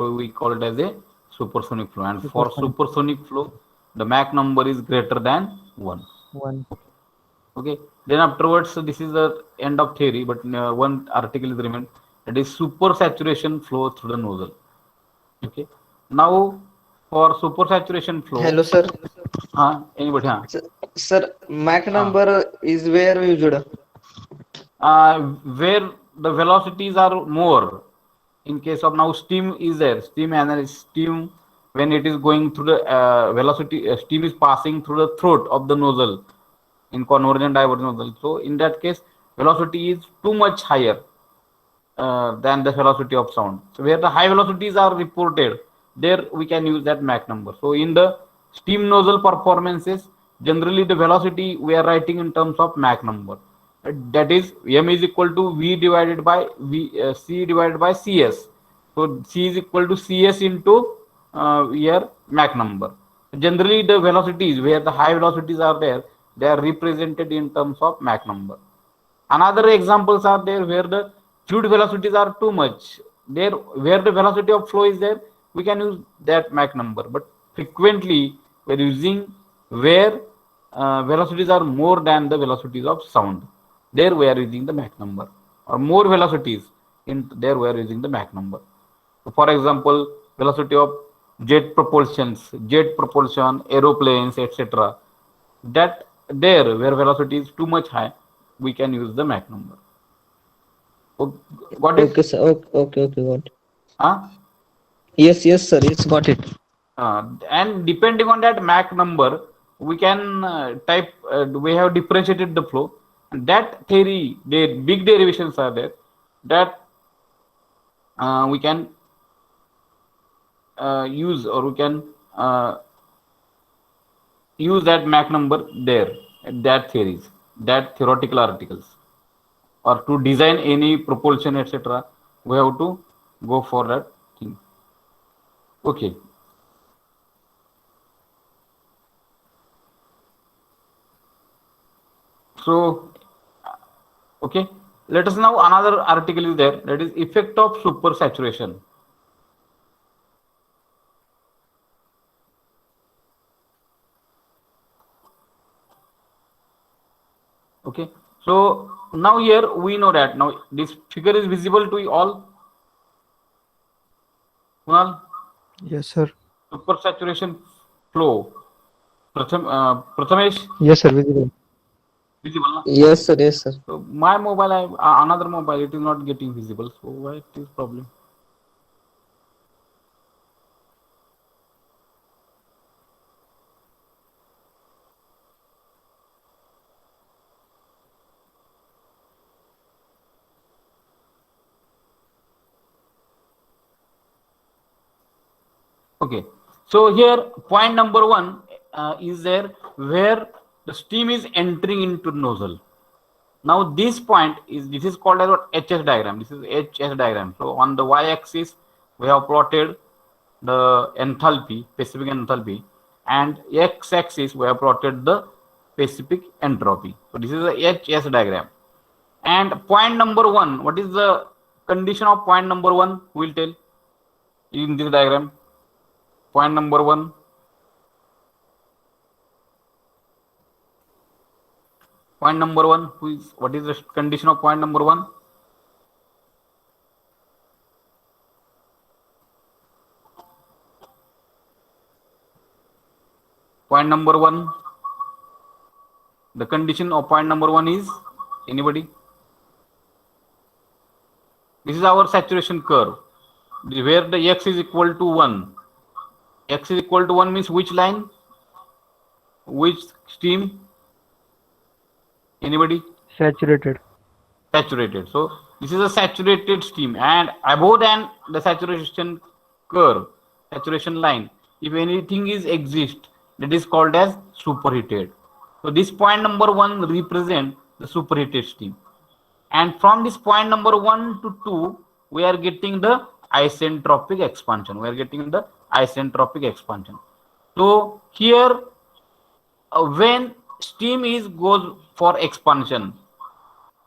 So we call it as a supersonic flow. And for Supersonic. supersonic flow, the Mach number is greater than 1. One. Okay. Then afterwards, so this is the end of theory, but one article is remained. That is supersaturation flow through the nozzle. Okay. Now for supersaturation flow, Hello, sir. anybody? Sir, Mach Uh, number is where used. where the velocities are more. In case of now, steam is there. Steam and steam when it is going through the velocity, steam is passing through the throat of the nozzle in convergent divergent nozzle. So in that case, velocity is too much higher than the velocity of sound. So where the high velocities are reported, there we can use that Mach number. So in the steam nozzle performances, generally the velocity we are writing in terms of Mach number. That is m is equal to v divided by c divided by cs. So c is equal to cs into here Mach number. Generally the velocities where the high velocities are there, they are represented in terms of Mach number. Another examples are there where the fluid velocities are too much. There, where the velocity of flow is there, we can use that Mach number. But frequently, we're using where velocities are more than the velocities of sound. There, we are using the Mach number, or more velocities. In there, we are using the Mach number. So for example, velocity of jet propulsion, aeroplanes, etc. That there, where velocity is too much high, we can use the Mach number. Got it? Okay, sir. Okay, got it. Huh? Yes, sir. It's got it. And depending on that Mach number, we can type, we have differentiated the flow. And that theory, the big derivations are there that we can use, or we can use that Mach number there, that theories, that theoretical articles. Or to design any propulsion, etc., we have to go for that thing. Okay. So, okay. Let us now another article is there, that is effect of supersaturation. Okay. So now here we know that now this figure is visible to you all. Kunal, Yes, sir. supersaturation flow. Prathamesh, Yes, sir. Visible. visible, na? Yes, Okay. sir. Yes, sir. So my mobile, another mobile, it is not getting visible. So why it is problem? Okay. So here point number one is there where the steam is entering into nozzle. Now this is called as what HS diagram. This is HS diagram. So on the y-axis we have plotted the enthalpy, specific enthalpy, and x-axis we have plotted the specific entropy. So this is the HS diagram. And point number one, what is the condition of point number one? We will tell in this diagram. Point number one. Point number one, what is the condition of point number one? Point number one, the condition of point number one is, anybody? This is our saturation curve, where the x is equal to 1. X is equal to 1 means which line? Which stream? Anybody? Saturated. Saturated. So this is a saturated stream, and above than the saturation curve, saturation line, if anything is exist, that is called as superheated. So this point number one represent the superheated stream, and from this point number 1 to 2 we are getting the isentropic expansion. We are getting the isentropic expansion. So here when steam is goes for expansion,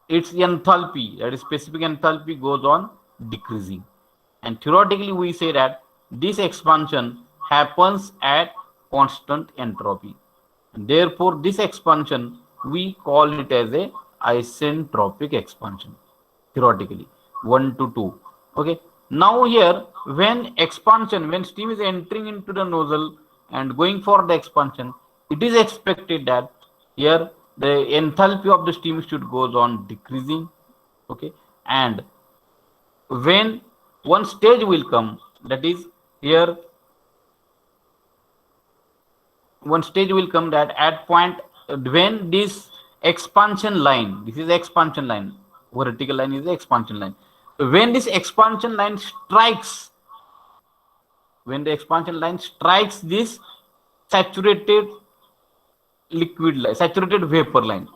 its enthalpy, that is specific enthalpy, goes on decreasing, and theoretically we say that this expansion happens at constant entropy. Therefore, this expansion we call it as a isentropic expansion theoretically 1 to 2. Okay, now here when steam is entering into the nozzle and going for the expansion, it is expected that here the enthalpy of the steam should goes on decreasing. Okay, and when one stage will come, that is here one stage will come that at point when this expansion line, this is expansion line, vertical line is the expansion line. So when this expansion line strikes, when the expansion line strikes this saturated liquid line, saturated vapor line,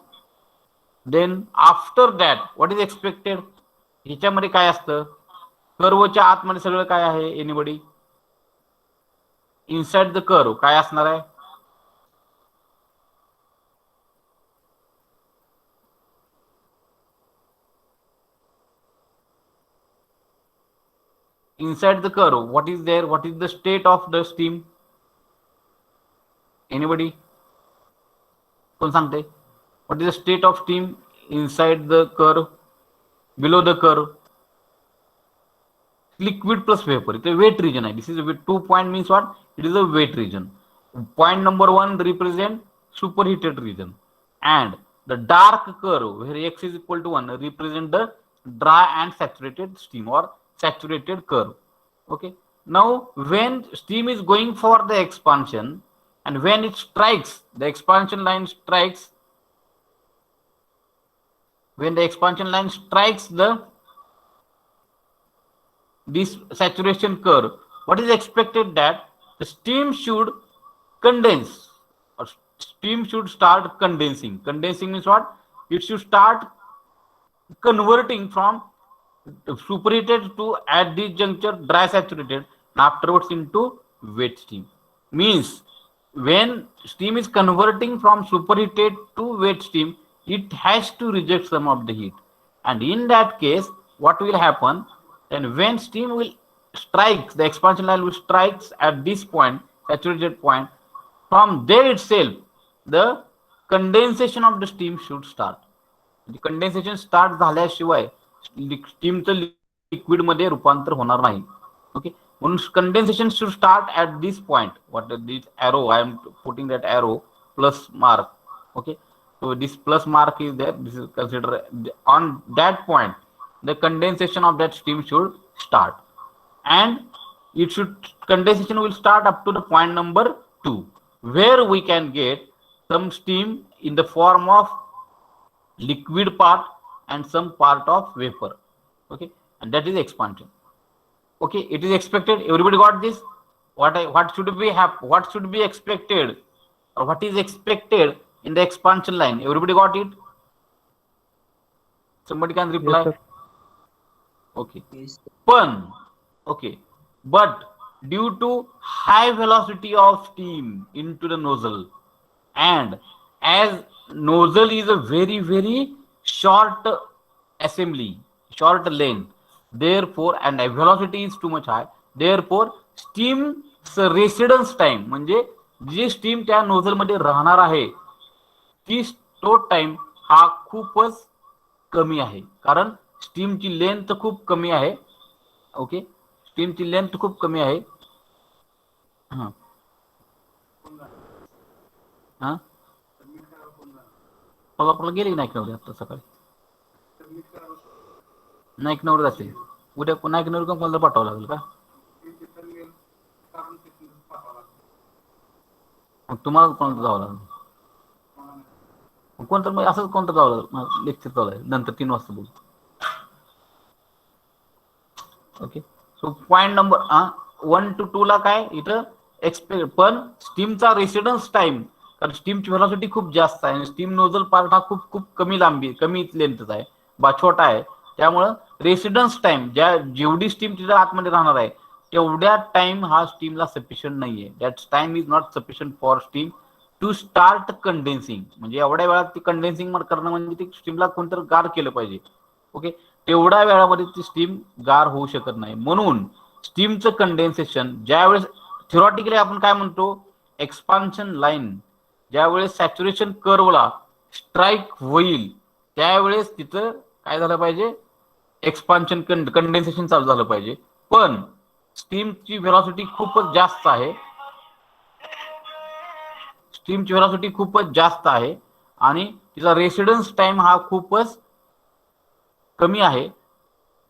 then after that what is expected? ह्याच्यामध्ये काय असतं? कर्वच्या आतमध्ये सगळं काय आहे? Anybody? Inside the curve काय असणार आहे? Inside the curve, what is there? What is the state of the steam? Anybody? कोण सांगते? What is the state of steam inside the curve? Below the curve? Liquid plus vapor. It's a wet region. This is a 2 point means what? It is a wet region. Point number 1 represent superheated region, and the dark curve where x is equal to 1 represent the dry and saturated steam or saturated curve. Okay, now when steam is going for the expansion and when it strikes the expansion line strikes, when the expansion line strikes this saturation curve, what is expected? That the steam should condense or steam should start condensing. Condensing means what? It should start converting from superheated to at this juncture dry saturated and afterwards into wet steam. Means when steam is converting from superheated to wet steam, it has to reject some of the heat, and in that case what will happen? Then when steam will strike, the expansion line will strikes at this point, saturated point, from there itself the condensation of the steam should start. The condensation start झाल्याशिवाय स्टीमचं liquid मध्ये रूपांतर होणार नाही. Okay, म्हणून condensation should start at this point. What this arrow, I am putting that arrow plus mark. Okay, so this plus mark is there. This is considered on that point the condensation of that steam should start, and it should condensation will start up to the point number 2 where we can get some steam in the form of liquid part and some part of vapor. Okay, and that is expansion. Okay, it is expected. Everybody got this? What should be expected, or what is expected in the expansion line? Everybody got it? Somebody can reply. Yes, sir. Okay. Pun. Okay, but due to high velocity of steam into the nozzle, and as nozzle is a very very short assembly, short length, therefore, and the velocity is too much high, therefore steam residence time म्हणजे जे steam त्या nozzle मध्ये राहणार आहे ती तो time हा खूपच कमी आहे, कारण स्टीमची लेंथ खूप कमी आहे. ओके, स्टीमची लेंथ खूप कमी आहे. हा हा आपल्याला गेले नाईक नवरे आता सकाळी नाईक नवर जाते उद्या नाईक नवर का मला पाठवावं लागेल का? मग तुम्हाला कोणतं जावं लागेल? कोणतं मग असंच कोणतं जावं लागेल? लेक्चर चालू आहे नंतर 3 वाजता बोलू. Okay, so point number 1 to 2 ला काय इथं एक्सपेक्ट, पण स्टीमचा रेसिडन्स टाइम, कारण स्टीमची व्हेलॉसिटी खूप जास्त आहे आणि स्टीम नोझल पार्ट हा खूप खूप कमी लांबी कमी लेंथचा आहे, छोटा आहे, त्यामुळं रेसिडन्स टाइम जेवढी स्टीम तिच्या आतमध्ये राहणार आहे तेवढ्या टाइम हा स्टीमला सफिशियंट नाहीये. That time is not sufficient for steam to start condensing. म्हणजे एवढ्या वेळात ती कंडेन्सिंग करणं म्हणजे ती स्टीमला कोणतरी गार केलं पाहिजे. ओके, तेवढ्या वेळामध्ये ती स्टीम गार होऊ शकत नाही. म्हणून स्टीमचं कंडेन्सेशन ज्यावेळेस थिओरॉटिकली आपण काय म्हणतो एक्सपान्शन लाईन ज्यावेळेस सॅच्युरेशन कर्वला स्ट्राईक होईल त्यावेळेस तिथं काय झालं पाहिजे एक्सपान्शन कंडेन्सेशन चालू झालं पाहिजे. पण स्टीमची व्हेलॉसिटी खूपच जास्त आहे. स्टीमची व्हेलॉसिटी खूपच जास्त आहे आणि तिचा रेसिडन्स टाइम हा खूपच कमी आहे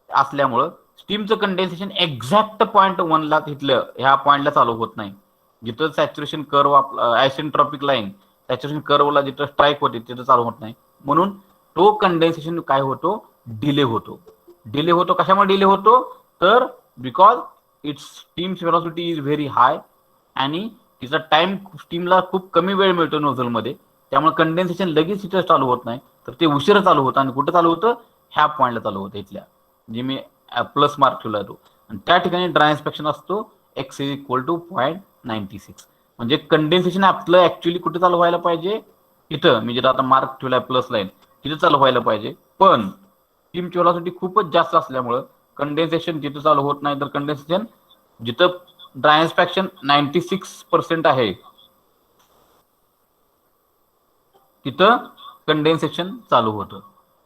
असल्यामुळं स्टीमचं कंडेन्सेशन एक्झॅक्ट पॉईंट 1 ला तिथलं ह्या पॉईंटला चालू होत नाही. जिथं saturation curve isentropic line saturation कर्वला जिथं स्ट्राईक होते तिथं चालू होत नाही. म्हणून तो कंडेन्सेशन काय होतो डिले होतो. डिले होतो कशामुळे डिले होतो तर because it's stems velocity is very high आणि तिचा टाइम स्टीमला खूप कमी वेळ मिळतो नोझलमध्ये त्यामुळे कंडेन्सेशन लगेच तिथं चालू होत नाही तर ते उशिरा चालू होतं आणि कुठं चालू होतं ह्या पॉईंटला चालू होतं इथल्या जे मी प्लस मार्क ठेवला तो आणि त्या ठिकाणी ड्राय इन्स्पेक्शन असतो x इज इक्वल टू 0.96 म्हणजे कंडेन्सेशन आपलं ऍक्च्युली कुठे चालू व्हायला पाहिजे इथं मी जिथं आता मार्क ठेवलाय प्लस लाईन तिथे चालू व्हायला पाहिजे पण स्टीमची व्हेलॉसिटी खूपच जास्त असल्यामुळं कंडेन्सेशन जिथं चालू होत नाही तर कंडेन्सेशन जिथं ड्राय इन्स्पेक्शन 96% आहे तिथं कंडेन्सेशन चालू होतं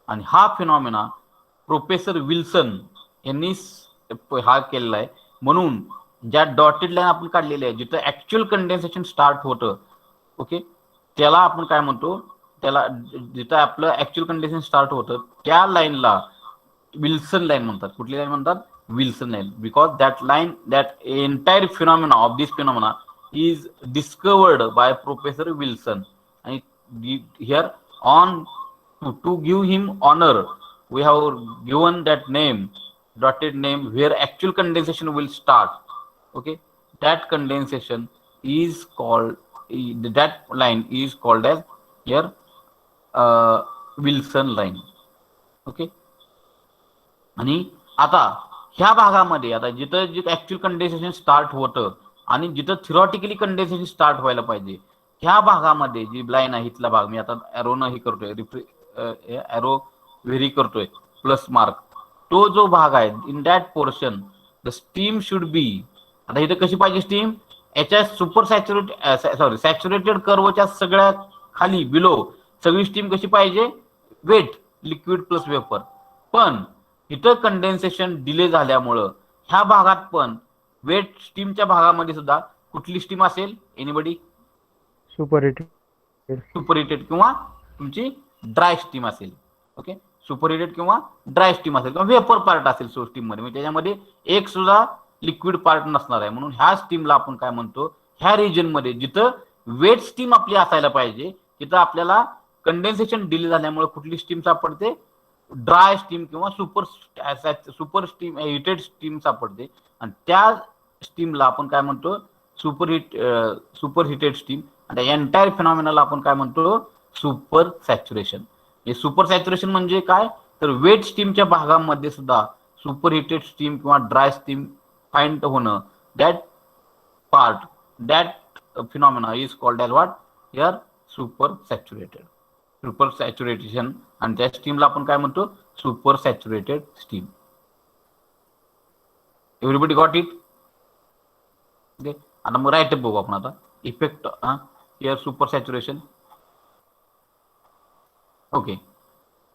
आणि हा फिनॉमिना प्रोफेसर विल्सन यांनी हा केलेला आहे. म्हणून ज्या डॉटेड लाईन आपण काढलेली आहे जिथं ऍक्च्युअल कंडेन्सेशन स्टार्ट होतं ओके त्याला आपण काय म्हणतो त्याला जिथं आपलं ऍक्च्युअल कंडेन्सेशन स्टार्ट होतं त्या लाईनला विल्सन लाईन म्हणतात. कुठली लाईन म्हणतात Wilson line because that line that entire phenomena of this phenomena is discovered by professor Wilson आणि here on to give him honor we have given that name dotted name where actual condensation will start. Okay, that condensation is called that line is called as here Wilson line. Okay, आणि आता ह्या भागामध्ये आता जिथं जिथं actual condensation start होतं आणि जिथं थिओरॉटिकली कंडेन्सेशन स्टार्ट व्हायला पाहिजे ह्या भागामध्ये जी लाईन आहे इथला भाग मी आता एरोनं हे करतोय एरो व्हेरी करतोय प्लस मार्क तो जो भाग आहे in that portion the steam should be आता इथं कशी पाहिजे स्टीम याच्या सुपर सॅच्युरेटेड कर्वच्या सगळ्या खाली बिलो सगळी स्टीम कशी पाहिजे वेट लिक्विड प्लस वेपर पण इथं कंडेन्सेशन डिले झाल्यामुळं ह्या भागात पण वेट स्टीमच्या भागामध्ये सुद्धा कुठली स्टीम असेल एनीबडी सुपरहिटेड किंवा तुमची ड्राय स्टीम असेल. ओके सुपरहिटेड किंवा ड्राय स्टीम असेल किंवा वेपर पार्ट असेल सो स्टीम मध्ये म्हणजे त्याच्यामध्ये एक सुद्धा लिक्विड पार्ट नसणार आहे. म्हणून ह्या स्टीमला आपण काय म्हणतो ह्या रिजन मध्ये जिथं वेट स्टीम आपली असायला पाहिजे तिथं आपल्याला कंडेन्सेशन डिले झाल्यामुळे कुठली स्टीम सापडते ड्राय स्टीम किंवा सुपर स्टीम हिटेड स्टीम सापडते आणि त्या स्टीमला आपण काय म्हणतो सुपर हिटेड स्टीम आणि एंटायर फिनॉमिनाला आपण काय म्हणतो सुपर सॅच्युरेशन. हे सुपर सॅच्युरेशन म्हणजे काय तर वेट स्टीमच्या भागामध्ये सुद्धा सुपर हिटेड स्टीम किंवा ड्राय स्टीम फाइंड होणं that part that phenomena is called as what here super saturation आणि त्या स्टीमला आपण काय म्हणतो super saturated steam. Everybody got it. Okay आता मग राईट बघू आपण आता effect here super saturation. Okay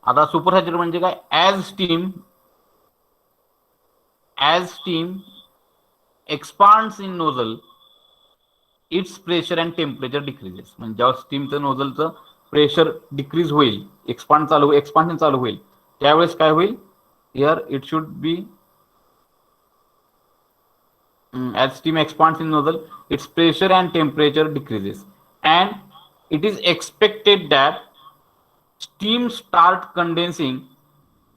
आता सुपर सॅच्युरेशन म्हणजे काय as steam expands in nozzle it's pressure and temperature decreases म्हणजे जेव्हा स्टीमचं नोझलचं प्रेशर डिक्रीज होईल एक्सपान्शन चालू होईल त्यावेळेस काय होईल here it should be as steam expands in nozzle its pressure and temperature decreases and it is expected that steam start condensing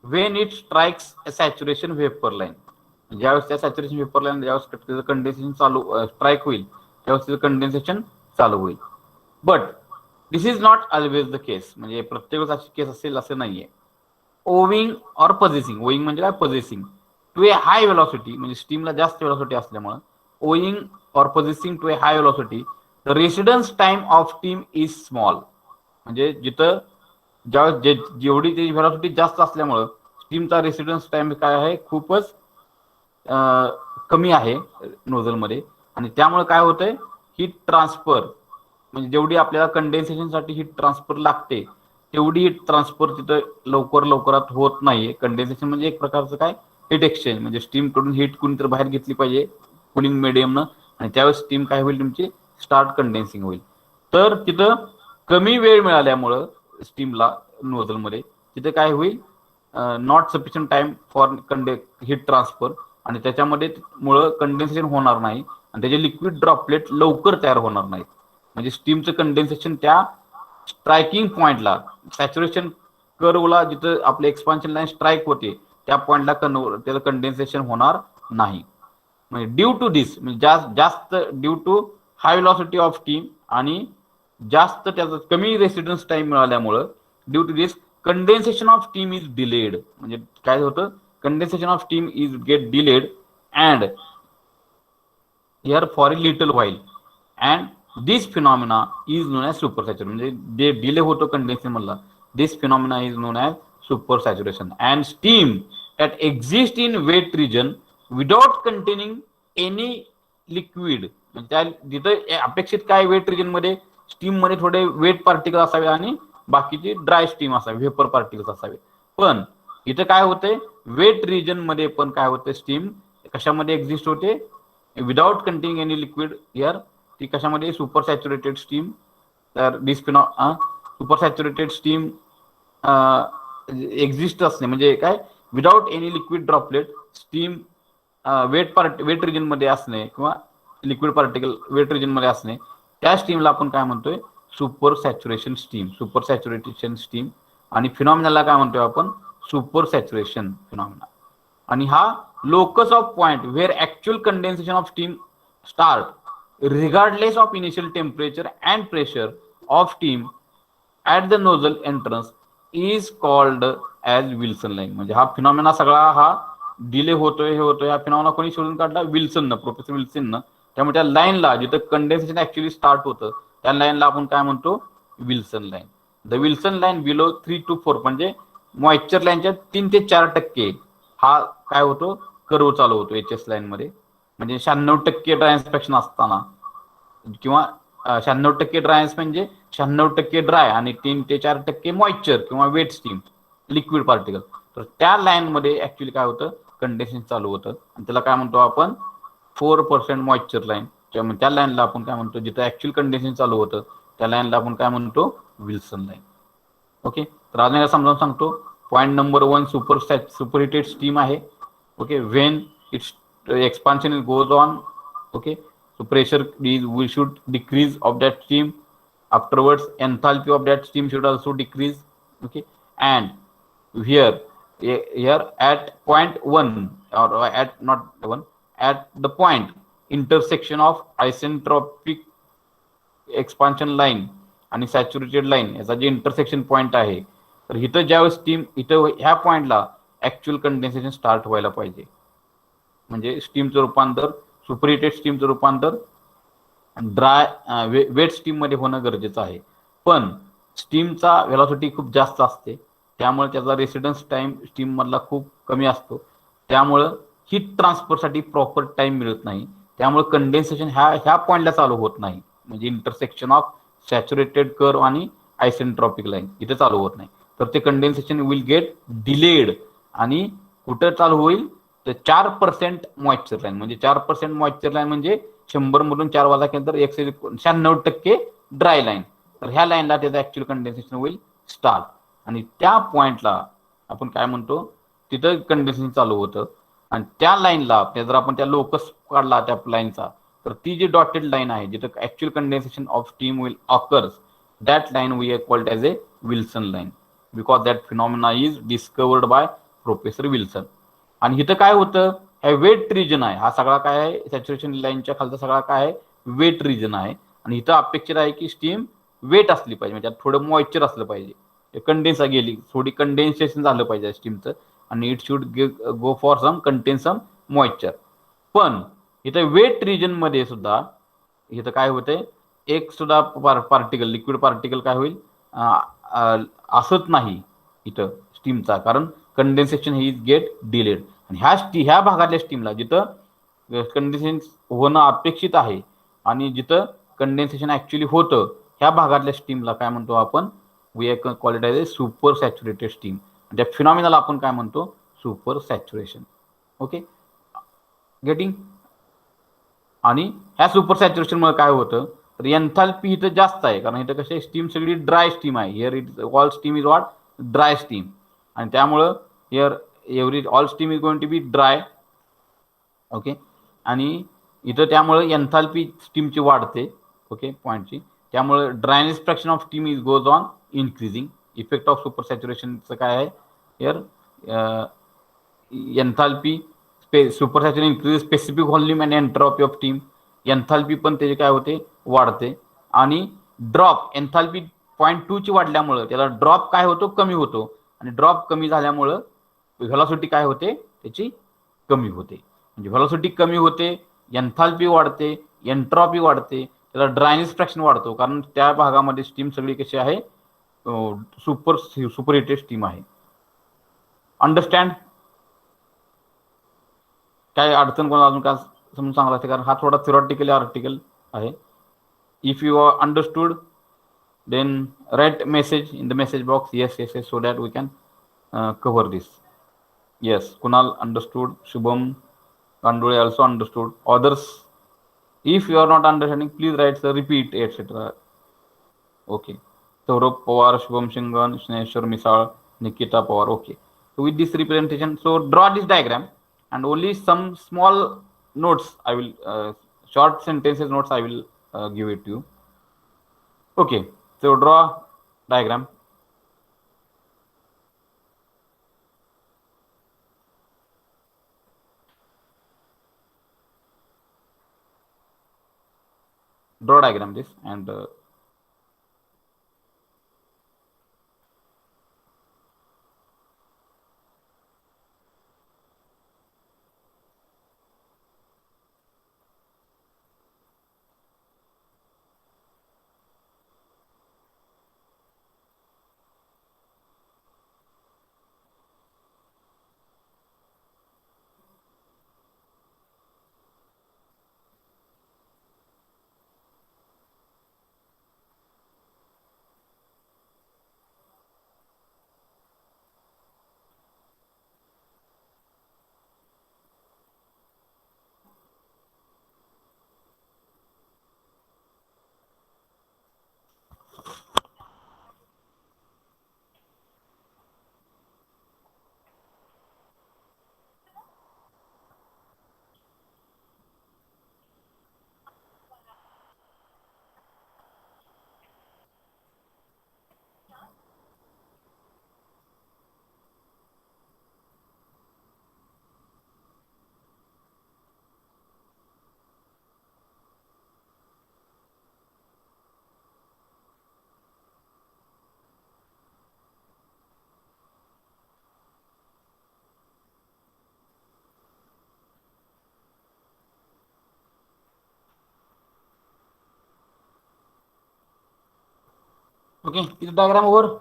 when it strikes a saturation vapor line. ज्यावेळेस त्या saturation vapour line ज्यावेळेस त्याचं condensation चालू strike होईल त्यावेळेस त्याचं condensation चालू होईल. But this is not always the case म्हणजे प्रत्येक वेळेस अशी केस असेल असं नाहीये. ओविंग ऑर पजेसिंग ओविंग म्हणजे काय possessing to a high velocity म्हणजे स्टीमला जास्त वेलॉसिटी असल्यामुळे owing or possessing to a high velocity the residence time of steam is small म्हणजे जिथं ज्यावेळेस जेवढी त्याची व्हेलॉसिटी जास्त असल्यामुळं स्टीमचा रेसिडन्स टाइम काय आहे खूपच कमी आहे नोझलमध्ये, आणि त्यामुळे काय होतंय, हीट ट्रान्सफर म्हणजे जेवढी आपल्याला कंडेन्सेशनसाठी हीट ट्रान्सफर लागते तेवढी हीट ट्रान्सफर तिथं लवकरात होत नाहीये. कंडेन्सेशन म्हणजे एक प्रकारचं काय, हीट एक्सचेंज, म्हणजे स्टीम कडून हीट कुणीतरी बाहेर घेतली पाहिजे कुलिंग मीडियमनं, आणि त्यावेळेस स्टीम काय होईल, तुमची स्टार्ट कंडेन्सिंग होईल. तर तिथं कमी वेळ मिळाल्यामुळं स्टीमला नोझलमध्ये तिथे काय होईल, not sufficient time for heat transfer, आणि त्याच्यामध्ये मुळे कंडेन्सेशन होणार नाही आणि त्याचे लिक्विड ड्रॉपलेट लवकर तयार होणार नाहीत. म्हणजे स्टीमचं कंडेन्सेशन त्या स्ट्रायकिंग पॉइंटला, सॅच्युरेशन कर्वला जिथं आपले एक्सपान्शन लाईन स्ट्राईक होते त्या पॉइंटला त्याचं कंडेन्सेशन होणार नाही. म्हणजे ड्यू टू दिस, म्हणजे जास्त due to high velocity of steam आणि जास्त त्याचा कमी रेसिडन्स टाइम मिळाल्यामुळं, due to this condensation of steam is delayed. म्हणजे काय होतं, condensation of steam is get delayed and here for a little while, and this phenomena is known as super saturation. म्हणजे जे डिले होतो condensation मधला, this phenomena is known as super saturation. And steam that exist in wet region without containing any liquid, त्या जिथं अपेक्षित काय, wait region मध्ये steam मध्ये थोडे वेट पार्टिकल असावे आणि बाकीचे ड्राय स्टीम असावे, व्हेपर पार्टिकल्स असावे. पण इथं काय होतंय, वेट रिजन मध्ये पण काय होतं, स्टीम कशामध्ये एक्झिस्ट होते, without containing any liquid. Here ती कशामध्ये, सुपर सॅच्युरेटेड स्टीम. तर this super saturated steam exist असणे म्हणजे काय, without any liquid droplet steam wet region मध्ये असणे किंवा लिक्विड पार्टिकल वेट रिजन मध्ये असणे, त्या स्टीमला आपण काय म्हणतोय, super saturation steam. Super saturation steam. आणि फिनॉमिनाला काय म्हणतोय आपण, सुपर सॅच्युरेशन फिनॉमिना. आणि हा locus of point where actual condensation of steam start regardless of initial temperature and pressure of steam at the nozzle entrance is called as Wilson line. म्हणजे हा phenomena सगळा हा डिले होतोय, हे होतोय, हा phenomena कोणी शोधून काढला, विल्सननं, प्रोफेसर विल्सननं. त्यामुळे त्या लाईनला जिथं कंडेन्सेशन ऍक्च्युअली स्टार्ट होतं त्या लाईनला आपण काय म्हणतो, Wilson line. The Wilson line below 3 to 4 म्हणजे मॉइश्चर लाईनच्या 3 ते 4% हा काय होतो, कर्व चालू होतो एच एस लाईन मध्ये. म्हणजे 96% ड्राय इन्स्पेक्शन असताना किंवा 96% ड्राय म्हणजे 96% ड्राय आणि 3 ते 4% मॉइश्चर किंवा वेट स्टीम लिक्विड पार्टिकल. तर त्या लाईन मध्ये ऍक्च्युअली काय होतं, कंडेन्सेशन चालू होतं आणि त्याला काय म्हणतो आपण, 4% मॉइश्चर लाईन. त्या लाईनला आपण काय म्हणतो, जिथं ऍक्च्युअल कंडेन्सेशन चालू होतं त्या लाईनला आपण काय म्हणतो, विल्सन लाईन. ओके, तर अजून समजावून सांगतो. पॉईंट नंबर 1 सुपरहिटेड स्टीम आहे. Okay, when it's expansion goes on. Okay, so pressure is we should decrease of that steam. Afterwards enthalpy of that steam should also decrease. Okay, and here at point 1 or at not 1 at the point intersection of isentropic expansion line आणि saturated line याचा जे intersection point आहे, तर इथं ज्यावेळेस steam इथं ह्या पॉइंटला actual condensation start व्हायला पाहिजे. म्हणजे स्टीमचं रूपांतर, सुपरहिटेड स्टीमचं रूपांतर ड्राय वेट स्टीम मध्ये होणं गरजेचं आहे. पण स्टीमचा व्हेलॉसिटी खूप जास्त असते, त्यामुळे त्याचा रेसिडन्स टाइम स्टीम मधला खूप कमी असतो. त्यामुळं हीट ट्रान्सफरसाठी प्रॉपर टाइम मिळत नाही. त्यामुळे कंडेन्सेशन ह्या पॉइंटला चालू होत नाही. म्हणजे इंटरसेक्शन ऑफ सॅच्युरेटेड कर्व आणि आयसेंट्रॉपिक लाईन इथे चालू होत नाही. तर ते कंडेन्सेशन विल गेट डिलेड आणि कुठं चालू होईल, तर 4% मॉइश्चर लाईन. म्हणजे 4% मॉइश्चर लाईन म्हणजे 100 मधून 4 वजा केलं तर 96% ड्राय लाईन. तर ह्या लाईनला त्याचं ऍक्च्युअल कंडेन्सेशन होईल स्टार्ट. आणि त्या पॉइंटला आपण काय म्हणतो, तिथं कंडेन्सेशन चालू होतं. आणि त्या लाईनला जर आपण त्या लोकस काढला त्या लाईनचा, तर ती जी डॉटेड लाईन आहे जिथं actual condensation of steam will occurs, that line we called as a Wilson line, because that phenomena is discovered by professor Wilson. आणि इथं काय होतं, हे वेट रिजन आहे. हा सगळा काय आहे, सॅच्युरेशन लाईनच्या खालचा सगळा काय आहे, वेट रिजन आहे. आणि इथं अपेक्षित आहे की स्टीम वेट असली पाहिजे, म्हणजे त्यात थोडं मॉइश्चर असलं पाहिजे, कंडेन्स गेली, थोडी कंडेन्सेशन झालं पाहिजे स्टीमचं, आणि it should go for some moisture. पण इथं वेट रिजन मध्ये सुद्धा इथं काय होतंय, एक सुद्धा पार्टिकल, लिक्विड पार्टिकल काय होईल, असत नाही इथं स्टीमचा, कारण कंडेन्सेशन ही गेट डिलेड. आणि ह्या भागातल्या स्टीमला जिथं कंडेन्सेशन होणं अपेक्षित आहे आणि जिथं कंडेन्सेशन ऍक्च्युली होतं ह्या भागातल्या स्टीमला काय म्हणतो आपण, we call it as super saturated steam. त्या फिनॉमिनाला आपण काय म्हणतो, सुपर सॅच्युरेशन. Okay, getting. आणि ह्या सुपर सॅच्युरेशनमुळे काय होतं, तर एन्थाल्पी इथं जास्त आहे, कारण इथं कसे स्टीम सगळी ड्राय स्टीम आहे. Here it all steam is what, dry steam. आणि त्यामुळं here every all steam is going to be dry. Okay, आणि इथं त्यामुळे एन्थाल्पी स्टीमची वाढते. ओके, पॉईंटची. त्यामुळे dryness fraction of steam is goes on increasing. Effect of super सॅच्युरेशनचं काय आहे, here enthalpy super saturation increase specific volume and entropy of steam. Enthalpy पण त्याचे काय होते, वाढते. आणि ड्रॉप एन्थाल्पी 0.2 ची वाढल्यामुळं त्याला ड्रॉप काय होतो, कमी होतो. आणि ड्रॉप कमी झाल्यामुळं व्हेलॉसिटी काय होते, त्याची कमी होते. म्हणजे व्हेलॉसिटी कमी होते, एन्थाल्पी वाढते, एन्ट्रॉपी वाढते, त्याला ड्रायनेस फ्रॅक्शन वाढतो, कारण त्या भागामध्ये स्टीम सगळी कशी आहे, सुपर हिटेड स्टीम आहे. अंडरस्टँड? काय अडचण कोणाला अजून काय समजून सांगायला लागते, कारण हा थोडा थिओरिटिकली आर्टिकल आहे. If you are understood then write message in the message box, yes, so that we can cover this. Yes, Kunal understood, Shubham Kandule also understood. Others, if you are not understanding, please write the repeat, etc. Okay, Saurabh Pawar, Shubham Shingan, Sneshwar Misal, Nikita Pawar. Okay, so with this representation, so draw this diagram and only some small notes I will short sentences notes I will give it to you. Okay, so draw diagram. Draw diagram this and okay, is the diagram over?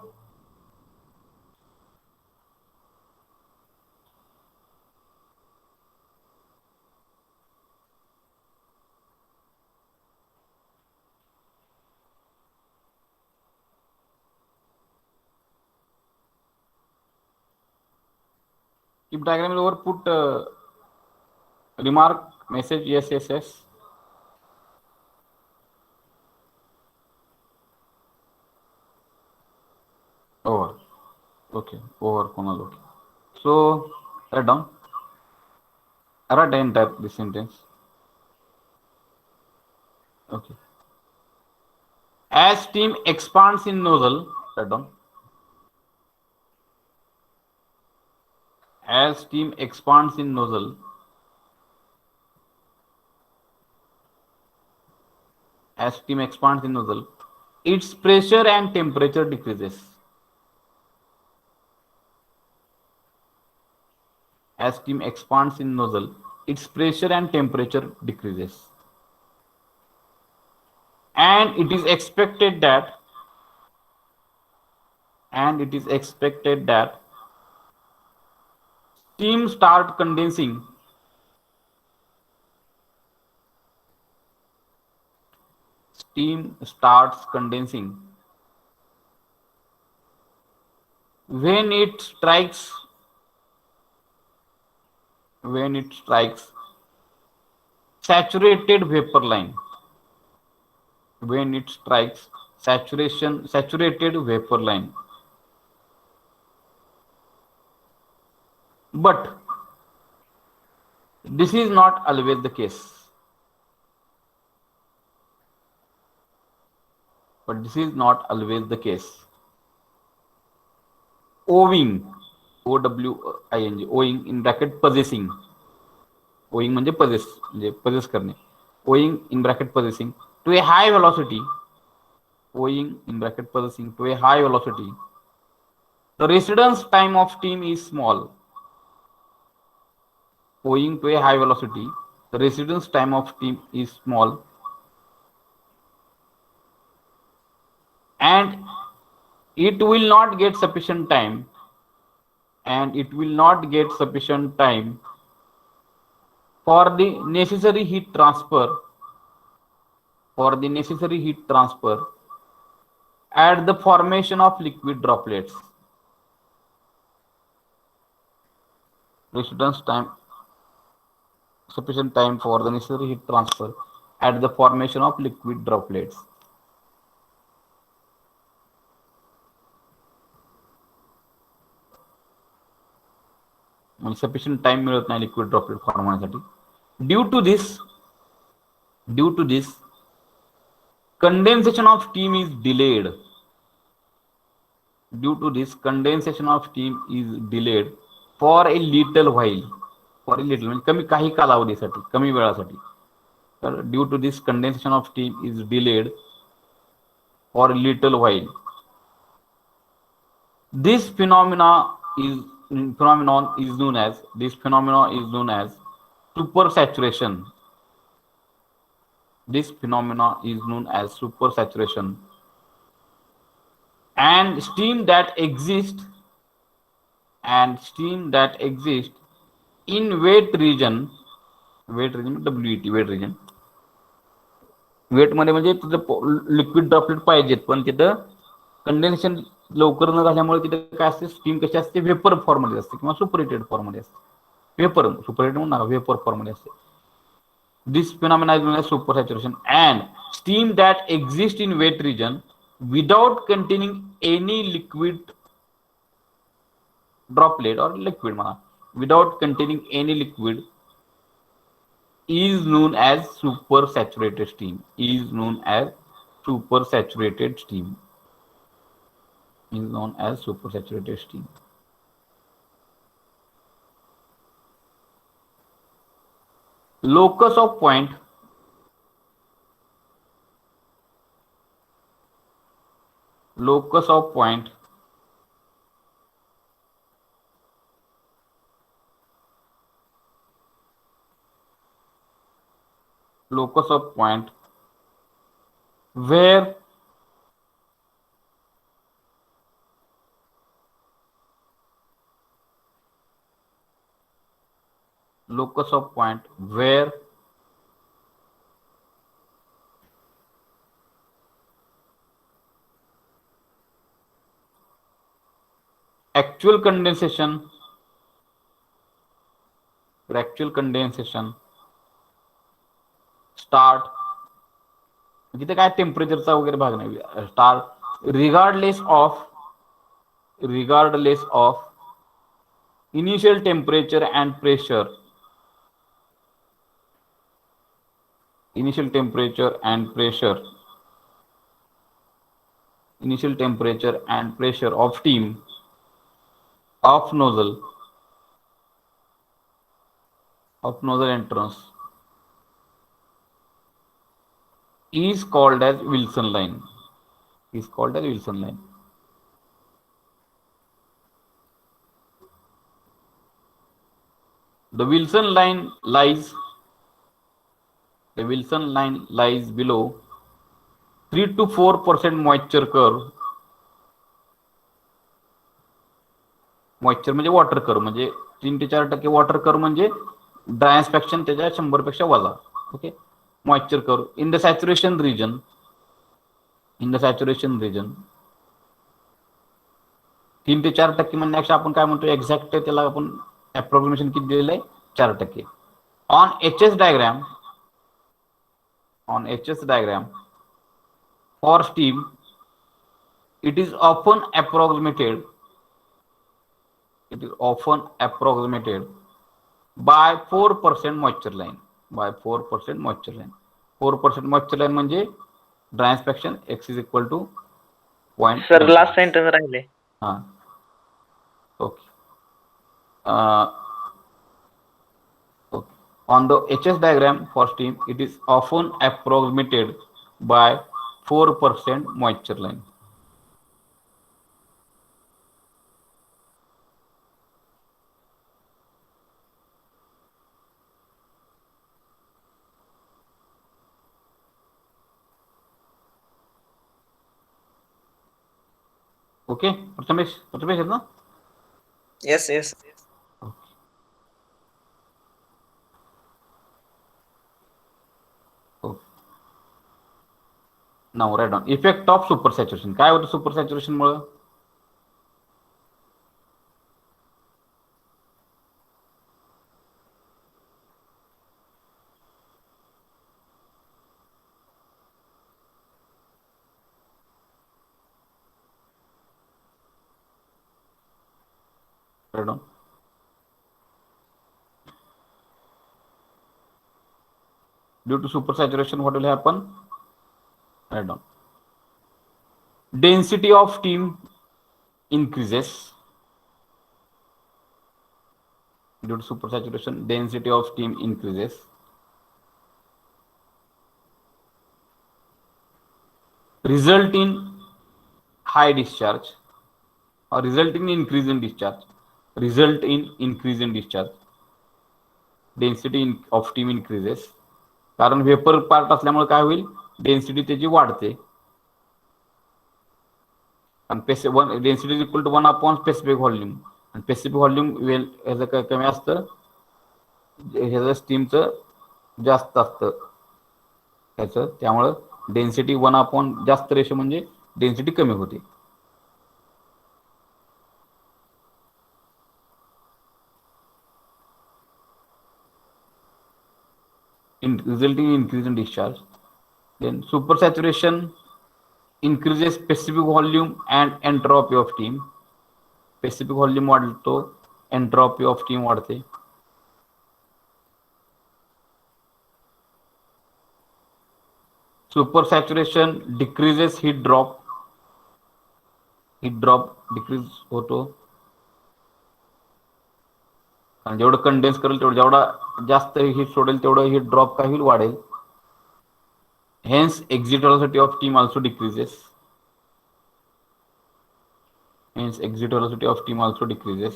If diagram is over, put remark message yes. Over. Okay, over Kunal. Okay. So write down. Write the entire this sentence. Okay. As steam expands in nozzle, write down. As steam expands in nozzle, its pressure and temperature decreases. As steam expands in nozzle, its pressure and temperature decreases. And it is expected that steam start condensing steam starts condensing. When it strikes saturated vapor line. When it strikes saturated vapor line. But this is not always the case. Owing, owing in bracket possessing. Owing म्हणजे possess करणे. Owing in bracket possessing to a high velocity. Owing in bracket possessing to a high velocity. The residence time of steam is small. Owing to a high velocity, the residence time of steam is small. And it will not get sufficient time. For the necessary heat transfer. At the formation of liquid droplets. Residence time, sufficient time for the necessary heat transfer at the formation of liquid droplets. Sufficient time मिळत नाही liquid droplet form होण्यासाठी. Due to this, condensation of steam is delayed. For a little while. म्हणजे कमी काही कालावधीसाठी, कमी वेळासाठी. तर due to this condensation of steam is delayed for a little while. This phenomenon is known as supersaturation. This phenomenon is known as supersaturation. And steam that exists in wet region, WET, wet region. Wet मध्ये म्हणजे तिथं liquid droplet पाहिजेत, पण तिथं condensation लवकर न झाल्यामुळे तिथं काय असते, स्टीम कशी असते, वेपर फॉर्म मध्ये असते किंवा सुपरहिटेड फॉर्म मध्ये असते. सुपरहिटेड म्हणून वेपर फॉर्म मध्ये असते. This phenomena is known as supersaturation. And steam that exist in wet region without containing any liquid droplet और लिक्विड म्हणा, without containing any liquid is known as supersaturated steam. Locus of point. Where actual condensation start, जिथे काय टेम्परेचरचा वगैरे भाग नाही, start regardless of initial temperature and pressure. Initial temperature and pressure of steam of nozzle entrance is called as Wilson line. The Wilson line lies below 3 to 4% moisture curve. Moisture म्हणजे water curve, म्हणजे 3 ते 4% water curve म्हणजे dry expectation त्याच्या 100 पेक्षा वजा. Okay, moisture curve in the saturation region. In the saturation region. 3 ते 4% म्हणण्यापेक्षा आपण काय म्हणतो एक्झॅक्ट त्याला आपण अप्रॉक्सिमेशन किती दिलेलं आहे 4%. On HS diagram for steam it is often approximated by 4% moisture line. 4% moisture line म्हणजे dryness fraction x is equal to 0. Sir last sentence राहिले. हा okay. On the HS diagram for steam, it is often approximated by 4% moisture line. Okay Prathamesh आहेत ना? Yes yes. नाव write down. Effect of super saturation. काय होतं super saturation मुळे? Due to supersaturation, what will happen? Write down. Density of steam increases. Due to supersaturation, density of steam increases. Result in high discharge or result in increase in discharge. Result in increase in discharge. Density of steam increases. कारण vapour part असल्यामुळे काय होईल density त्याची वाढते. आणि density is equal to 1 upon specific volume. आणि specific volume ह्याचं कमी असतं, ह्याचं स्टीमचं जास्त असतं ह्याचं. त्यामुळं डेन्सिटी 1 अपॉन जास्त रेशो म्हणजे डेन्सिटी कमी होते. Resulting in increase in discharge. Then supersaturation increases specific volume and entropy of steam. Specific volume वाढतो, entropy of steam वाढते. Supersaturation decreases heat drop. Heat drop decrease होतो. आणि जेवढं कंडेन्स करेल तेवढं, जेवढा जास्त हीट सोडेल तेवढं हीट ड्रॉप काय होईल वाढेल. Hence exit velocity of steam also decreases. Hence exit velocity of steam also decreases.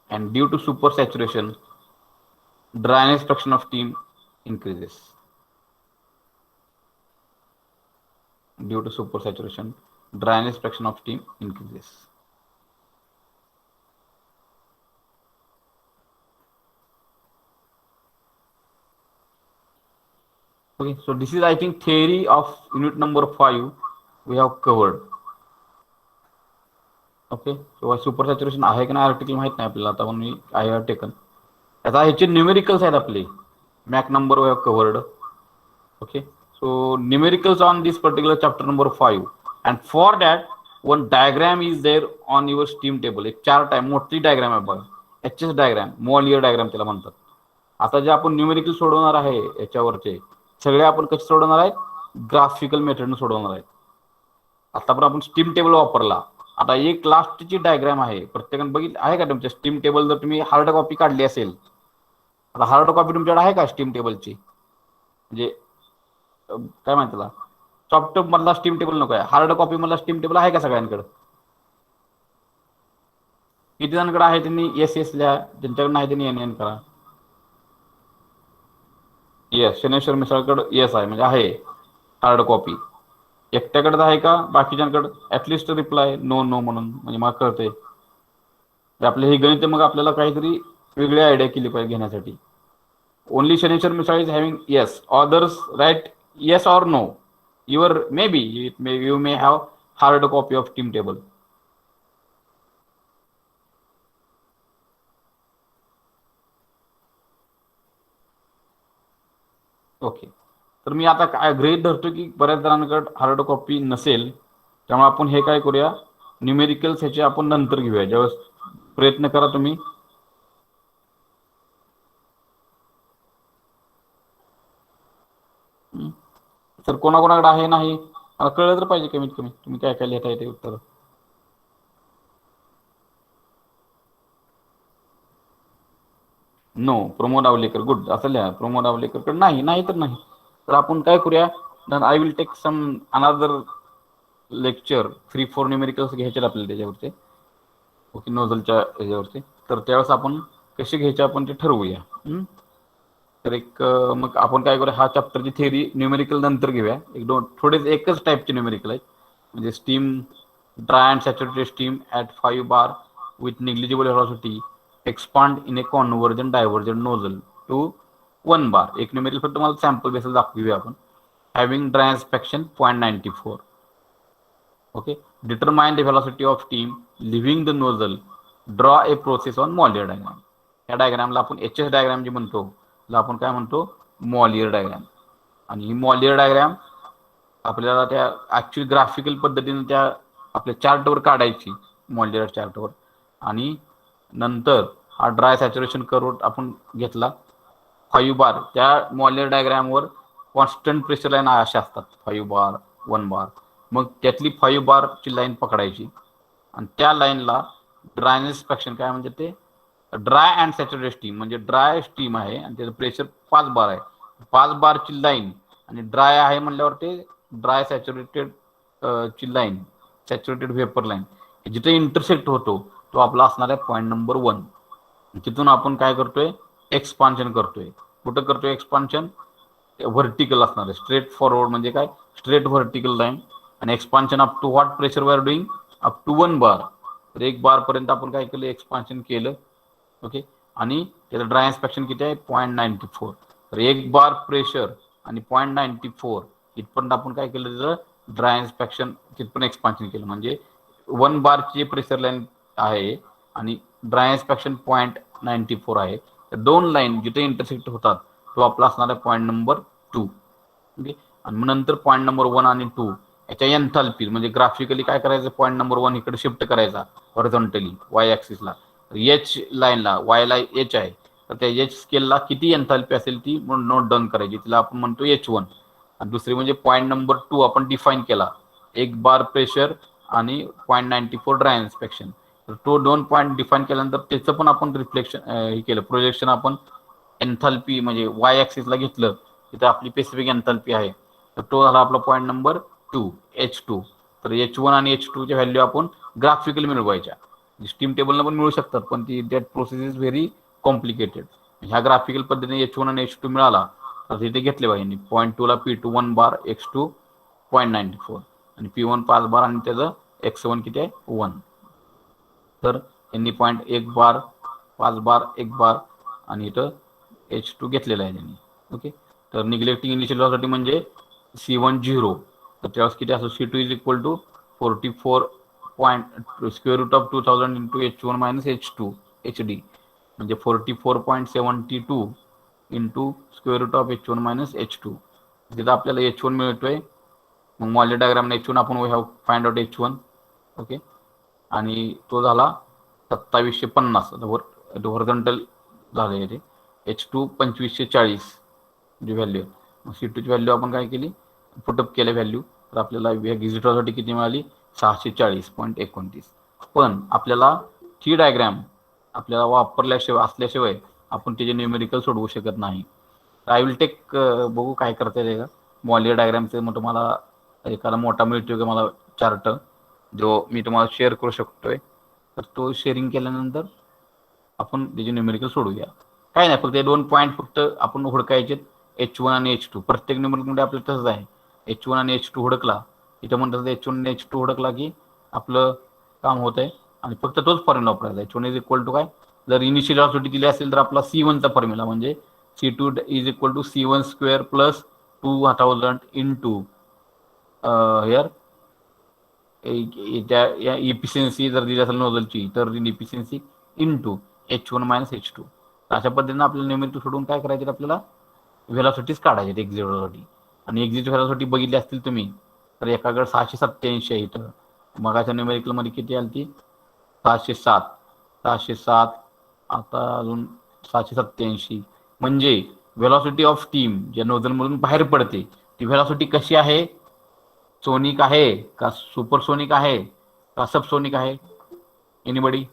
And due to supersaturation, dryness fraction of steam increases. Due to supersaturation, dryness fraction of steam increases. Okay, so this is, I think, theory of unit number 5 we have covered. Okay, so supersaturation आहे की नाही article माहित नाही आपल्याला, आता पण मी I have taken. आता ह्याचे न्यूमेरिकल्स आहेत आपले, Mach number we have covered. Okay, so numericals on this particular chapter number 5, and for that one diagram is there on your steam table. एक चार्ट आहे, मोठी डायग्राम आहे बघा, HS डायग्राम, मोलियर डायग्राम त्याला म्हणतात. आता जे आपण न्यूमेरिकल सोडवणार आहे याच्यावरचे सगळे आपण कसे सोडवणार आहेत, ग्राफिकल मेथडने सोडवणार आहेत. आता आपण स्टीम टेबल वापरला. आता एक लास्टची डायग्राम आहे, प्रत्येकाने बघितली आहे का तुमच्या स्टीम टेबल? जर तुम्ही हार्ड कॉपी काढली असेल, आता हार्ड कॉपी तुमच्याकडे आहे का स्टीम टेबलची? म्हणजे काय म्हणतात त्याला, सॉफ्ट मधला स्टीम टेबल नको आहे, हार्ड कॉपी मधला स्टीम टेबल आहे का सगळ्यांकडे? किती जणांकडे आहे त्यांनी एस एस लिहा, ज्यांच्याकडे नाही त्यांनी एन एन करा. येस, शनेश्वर मिसाळकडे येस आहे, म्हणजे आहे हार्ड कॉपी. एकट्याकडे आहे का बाकीच्यांकडे? ऍटलिस्ट रिप्लाय नो नो म्हणून, म्हणजे मला कळते आपले हे गणित. मग आपल्याला काहीतरी वेगळी आयडिया केली पाहिजे घेण्यासाठी. only Shaniswar Mishra is having yes. Others write yes or no. You may have hard copy of team table. Okay. तर मी आता काय गृहीत धरतो की बऱ्याच जणांकडे हार्ड कॉपी नसेल, त्यामुळे आपण हे काय करूया, न्यूमेरिकल्स ह्याचे आपण नंतर घेऊया. ज्यावेळेस प्रयत्न करा तुम्ही. तर कोणाकोणाकडे आहे नाही मला कळलं तर पाहिजे कमीत कमी तुम्ही काय काय लिहिता येते उत्तर. नो. प्रमोद आवलेकर, गुड. असं लिहा, प्रमोद आवलेकर नाही. नाही तर नाही. तर आपण काय करूया, I will take some another lecture 3-4 numericals घ्यायचे आपल्याला त्याच्यावरचे. ओके, नोझलच्या ह्याच्यावरचे. तर त्यावेळेस आपण कसे घ्यायचे आपण ते ठरवूया. तर एक मग आपण काय करूया, हा चॅप्टरची थिअरी न्यूमेरिकल नंतर घेऊया. थोडेच एकच टाईपचे न्यूमेरिकल आहेत, म्हणजे steam, dry and saturated steam at 5 bar with negligible velocity expand in a conversion diversion nozzle to 1 bar. एक न्यूमेरिकल फक्त मला सॅम्पल बेसिस दाखवूया आपण. Having dry inspection 0.94. Okay. Determine the velocity of steam leaving the nozzle. Draw a process on Mollier diagram. या डायग्रामला आपण HS diagram जी म्हणतो, त्याला आपण काय म्हणतो, मॉलियर डायग्राम. आणि ही मॉलियर डायग्राम आपल्याला त्या ऍक्च्युअली ग्राफिकल पद्धतीने त्या आपल्या चार्टवर काढायची, मॉलियर चार्टवर. आणि नंतर हा ड्राय सॅच्युरेशन कर्व आपण घेतला 5 बार. त्या मॉलियर डायग्रामवर कॉन्स्टंट प्रेशर लाईन अशा असतात, 5 बार, 1 बार. मग त्यातली 5 बारची लाईन पकडायची आणि त्या लाईनला ड्राय इन्स्पेक्शन काय म्हणजे ते ड्राय अँड सॅच्युरेटेड स्टीम, म्हणजे ड्राय स्टीम आहे आणि त्याचं प्रेशर 5 बार आहे. 5 बारची लाईन आणि ड्राय आहे म्हणल्यावर ते ड्राय सॅच्युरेटेड ची लाईन, सॅच्युरेटेड व्हेपर लाईन जिथे इंटरसेक्ट होतो तो आपला असणार आहे पॉईंट नंबर 1. तिथून आपण काय करतोय, एक्सपान्शन करतोय. कुठं करतोय एक्सपान्शन, व्हर्टिकल असणार आहे. स्ट्रेट फॉरवर्ड म्हणजे काय, स्ट्रेट व्हर्टिकल लाईन. आणि expansion up to what pressure we are doing, up to 1 bar. तर 1 बार पर्यंत आपण काय केलं, एक्सपान्शन केलं. ओके. आणि त्याचं ड्राय इन्स्पेक्शन किती आहे, 0.94. तर 1 बार प्रेशर आणि 0.94 इथपर्यंत आपण काय केलं, त्याचं ड्राय इन्स्पेक्शन तिथपर्यंत एक्सपान्शन केलं. म्हणजे 1 बारची प्रेशर लाईन आहे आणि ड्राय इन्स्पेक्शन 0.94 आहे. तर दोन लाईन जिथे इंटरसेक्ट होतात तो आपला असणार आहे पॉईंट नंबर 2. ओके. आणि मग नंतर पॉईंट नंबर 1 आणि 2 याच्या एन्थाल्पी म्हणजे ग्राफिकली काय करायचं, पॉईंट नंबर 1 इकडे शिफ्ट करायचा हॉरिझॉन्टली वाय ऍक्सिसला. H लाईनला, वायला H आहे, तर त्या H स्केलला किती एन्थाल्पी असेल ती नोट डाऊन करायची, तिला आपण म्हणतो H1. आणि दुसरी म्हणजे पॉईंट नंबर 2 आपण डिफाईन केला, 1 बार प्रेशर आणि 0.94 ड्राय इन्स्पेक्शन. तर तो 2 पॉईंट डिफाईन केल्यानंतर त्याचं पण आपण रिफ्लेक्शन हे केलं, प्रोजेक्शन आपण एन्थाल्पी म्हणजे वाय ऍक्सिसला घेतलं, तिथे आपली स्पेसिफिक एन्थाल्पी आहे. तर तो झाला आपला पॉईंट नंबर 2, H2. तर H1 आणि H2 च्या व्हॅल्यू आपण ग्राफिकली मिळवायच्या. स्टीम टेबलनं पण मिळू शकतात, पण ती that process is very complicated. ह्या ग्राफिकल पद्धतीने H1 आणि H2 मिळाला तर तिथे घेतले पाहिजे. 0.2 ला P2 1 बार, X2 0.94 आणि P1 5 बार आणि त्याचं X1 किती आहे 1. तर यांनी 0.1 बार, 5 बार, 1 बार आणि इथं H2 घेतलेला आहे त्यांनी. ओके. तर निग्लेक्टिंग इनिशियल व्हेलॉसिटी म्हणजे C1 0. तर त्यावेळेस किती असतो, C2 is equal to 44 square root of 2000 into H1 minus H2 HD म्हणजे 44.72 into square root of H1 minus H2. तिथं आपल्याला H1 मिळतोय. मग मॉलियर डायग्राम H1 आपण we have find out H1. Okay. आणि तो झाला 2750 हॉरिझॉन्टल झाले ते. H2 2540 जी व्हॅल्यू. मग C2 ची व्हॅल्यू आपण काय केली, पुटअप केल्या व्हॅल्यू. तर आपल्याला एक्झिटसाठी किती मिळाली, 640.29. पण आपल्याला ही डायग्राम आपल्याला वापरल्याशिवाय असल्याशिवाय आपण त्याचे न्यूमेरिकल सोडवू शकत नाही. आय विल टेक बघू काय करता येईल का मॉलियर डायग्रामचे. मग तुम्हाला एखादा मोठा मिळतोय का मला चार्ट जो मी तुम्हाला शेअर करू शकतोय, तर तो शेअरिंग केल्यानंतर आपण त्याचे न्यूमेरिकल सोडूया. काय नाही, फक्त हे 2 पॉईंट फक्त आपण हुडकायचे, H1 आणि H2. प्रत्येक न्यूमेरिकलमध्ये आपलं तसंच आहे, H1 आणि H2 हुडकला, इथं म्हणतात H1 आणि H2 हुडकला की आपलं काम होत आहे. आणि फक्त तोच फॉर्म्युला वापरायचा. H1 इज इक्वल टू काय, जर इनिशियल व्हेलॉसिटी दिली असेल तर आपला C1 चा फॉर्म्युला म्हणजे C2 is equal to C1 square plus 2000 into here या इफिशियन्सी जर दिली असेल नोझलची तर efficiency into H1 minus H2. अशा पद्धतीने आपल्याला न्यूमेरिकल सोडून काय करायचे आपल्याला व्हेलॉसिटीज काढायचे एक्झिट व्हेलॉसिटी. आणि एक्झिट व्हेलॉसिटी बघितली असतील तुम्ही तर एकाकडे 687 आहे इथं. मगाच्या न्यूमेरिकलमध्ये किती आली ती 607 आता अजून 687. म्हणजे व्हेलॉसिटी ऑफ स्टीम जे नोझलमधून बाहेर पडते ती व्हेलॉसिटी कशी आहे, सोनिक आहे का सुपरसोनिक आहे का सबसोनिक आहे? एनीबडी?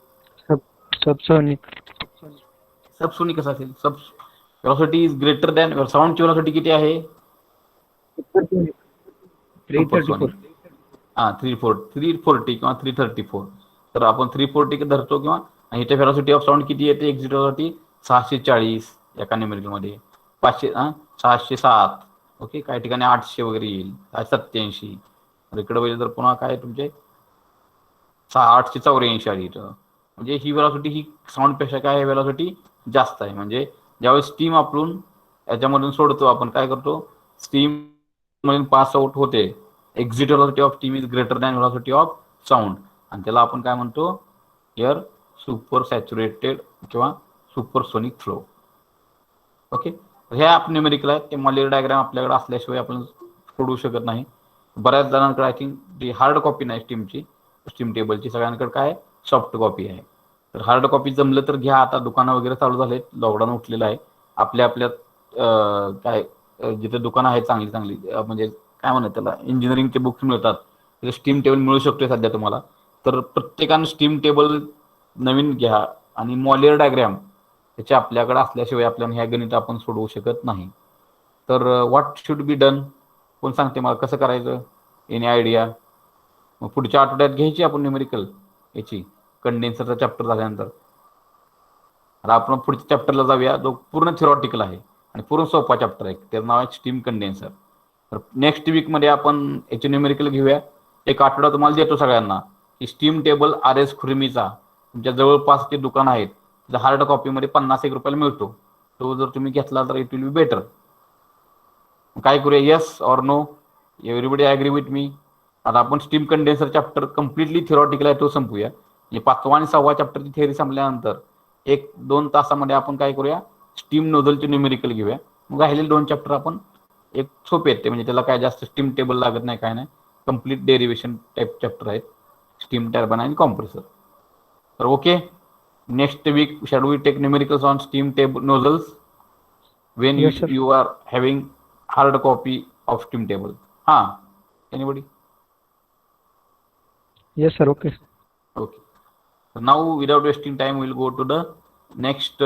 सबसोनिक. सबसोनिक कसं असेल? Sub velocity is greater than साऊंडची व्हेलॉसिटी किती आहे? 334. हा 340 किंवा 334. तर आपण 340 धरतो किंवा इथे व्हेलॉसिटी ऑफ साऊंड किती येते एक्झिट व्हेलॉसिटी 640 एका न्यूमेरिकलमध्ये, 607. ओके, काही ठिकाणी 800 वगैरे येईल, 687. इकडे बघितलं तर पुन्हा काय तुमचे 884 आली इथं. म्हणजे ही व्हेलॉसिटी ही साऊंडपेक्षा काय आहे व्हेलॉसिटी जास्त आहे. म्हणजे ज्यावेळेस स्टीम आपण याच्यामधून सोडतो आपण काय करतो स्टीम मधून पास आउट होते exit velocity of steam is greater than velocity of sound आणि त्याला आपण काय म्हणतो एअर सुपर सॅच्युरेटेड किंवा सुपरसोनिक फ्लो. ओके, हे आपण न्यूमेरिकल आहे ते मॉलिक्युलर डायग्राम आपल्याकडे असल्याशिवाय आपण सोडवू शकत नाही. बऱ्याच जणांकडे आय थिंक ती हार्ड कॉपी नाही स्टीमची, स्टीम टेबलची. सगळ्यांकडे काय सॉफ्ट कॉपी आहे. तर हार्ड कॉपी जमलं तर घ्या. आता दुकानं वगैरे चालू झाले, लॉकडाऊन उठलेलं आहे. आपल्या काय जिथे दुकानं आहेत चांगली चांगली म्हणजे काय म्हणतात त्याला इंजिनिअरिंगचे बुक्स मिळतात, तिथे स्टीम टेबल मिळू शकते सध्या तुम्हाला. तर प्रत्येकानं स्टीम टेबल नवीन घ्या आणि मॉलिक्युलर डायग्राम त्याचे आपल्याकडे असल्याशिवाय आपल्याला ह्या गणित आपण सोडवू शकत नाही. तर व्हॉट शुड बी डन, कोण सांगते मला कसं करायचं? Any idea? मग पुढच्या आठवड्यात घ्यायची आपण न्यूमेरिकल याची कंडेन्सरचा चॅप्टर झाल्यानंतर. आता आपण पुढच्या चॅप्टरला जाऊया जो पूर्ण थिरॉटिकल आहे आणि पूर्ण सोपा चॅप्टर आहे, त्याचं नाव आहे स्टीम कंडेन्सर. तर नेक्स्ट वीकमध्ये आपण याचे न्यूमेरिकल घेऊया. एक आठवडा तुम्हाला देतो सगळ्यांना की स्टीम टेबल RS खुर्मीचा तुमच्या जवळपास जे दुकान आहेत हार्ड कॉपीमध्ये 50 रुपयाला मिळतो. तो जर तुम्ही घेतला तर इट विल बी बेटर. काय करूया, yes or no? Everybody agree with me? आता आपण steam condenser chapter completely theoretical आहे तो संपूया. म्हणजे 5वा आणि 6वा चॅप्टरची थिअरी संपल्यानंतर 1-2 तासामध्ये आपण काय करूया स्टीम नोझलचे न्यूमेरिकल घेऊया. मग राहिलेले 2 चॅप्टर आपण एक सोपे आहेत ते, म्हणजे त्याला काय जास्त स्टीम टेबल लागत नाही, काय नाही, कम्प्लीट डेरिवेशन टाईप चॅप्टर आहेत, स्टीम टर्बाइन आणि कॉम्प्रेसर. तर okay, next week shall we take numericals on steam table nozzles when Yes, sir. you are having hard copy of steam table. Anybody? Yes, sir. Okay. Okay, so now without wasting time we'll go to the next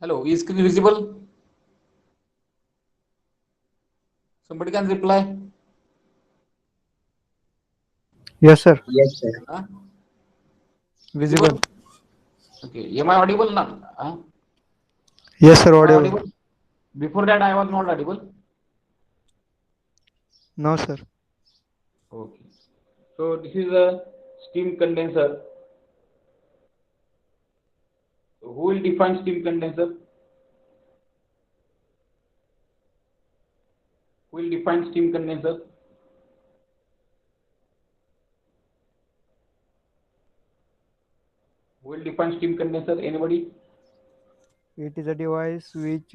Hello, is screen visible? Somebody can reply. Yes, sir. Yes, sir. Huh? Visible. Okay. Am I audible now? Huh? Yes, sir. Am I Audible. audible? Before that, I was not audible. No, sir. Okay. So this is a steam condenser. So who will define steam condenser? Who will define steam condenser? Who will define steam condenser? Anybody? It is a device which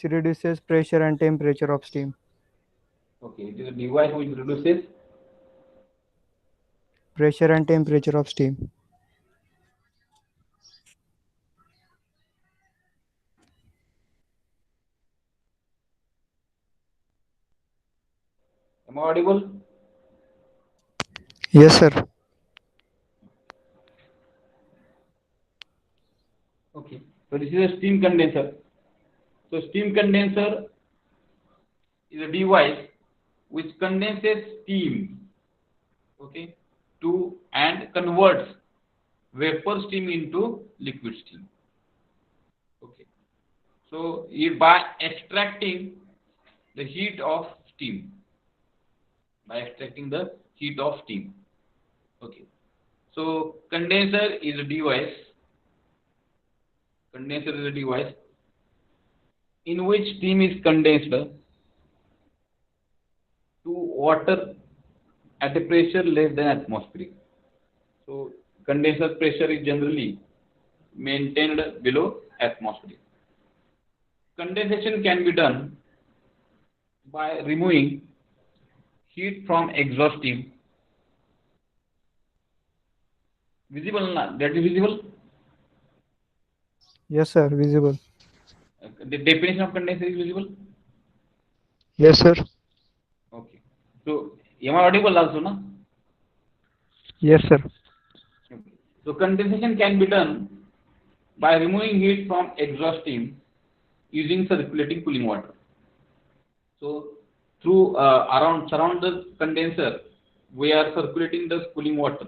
reduces pressure and temperature of steam. Okay. It is a device which reduces. Pressure and temperature of steam. Am I audible? Yes, sir. Okay. So this is a steam condenser. So steam condenser is a device which condenses steam, okay, to and converts vapor steam into liquid steam. Okay. So by extracting the heat of steam, by extracting the heat of steam. Okay. So condenser is a device. Condenser is a device in which steam is condensed to water at a pressure less than atmospheric. So condenser pressure is generally maintained below atmospheric. Condensation can be done by removing heat from exhaust steam. Visible? That is visible. Yes, sir. Visible. The definition of condenser is visible. Yes, sir. Okay. So am I audible also, no? Yes, sir. Okay. So condensation can be done by removing heat from exhaust steam using circulating cooling water. So through around surround the condenser, we are circulating the cooling water,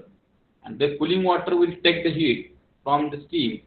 and the cooling water will take the heat from the steam.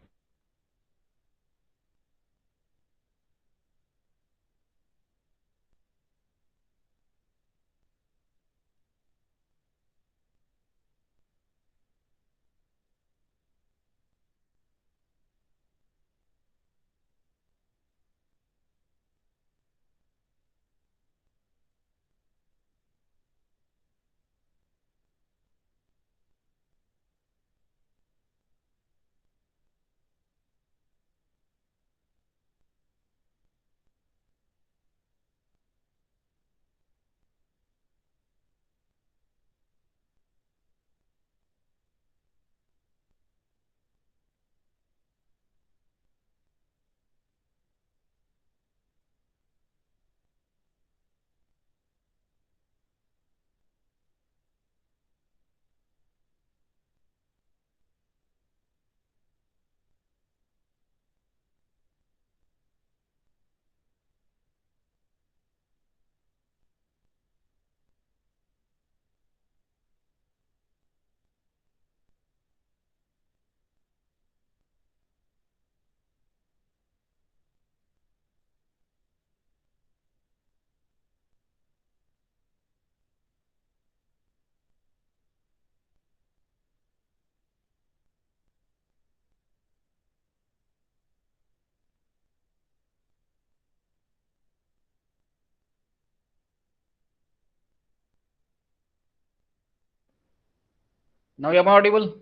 Now am I audible?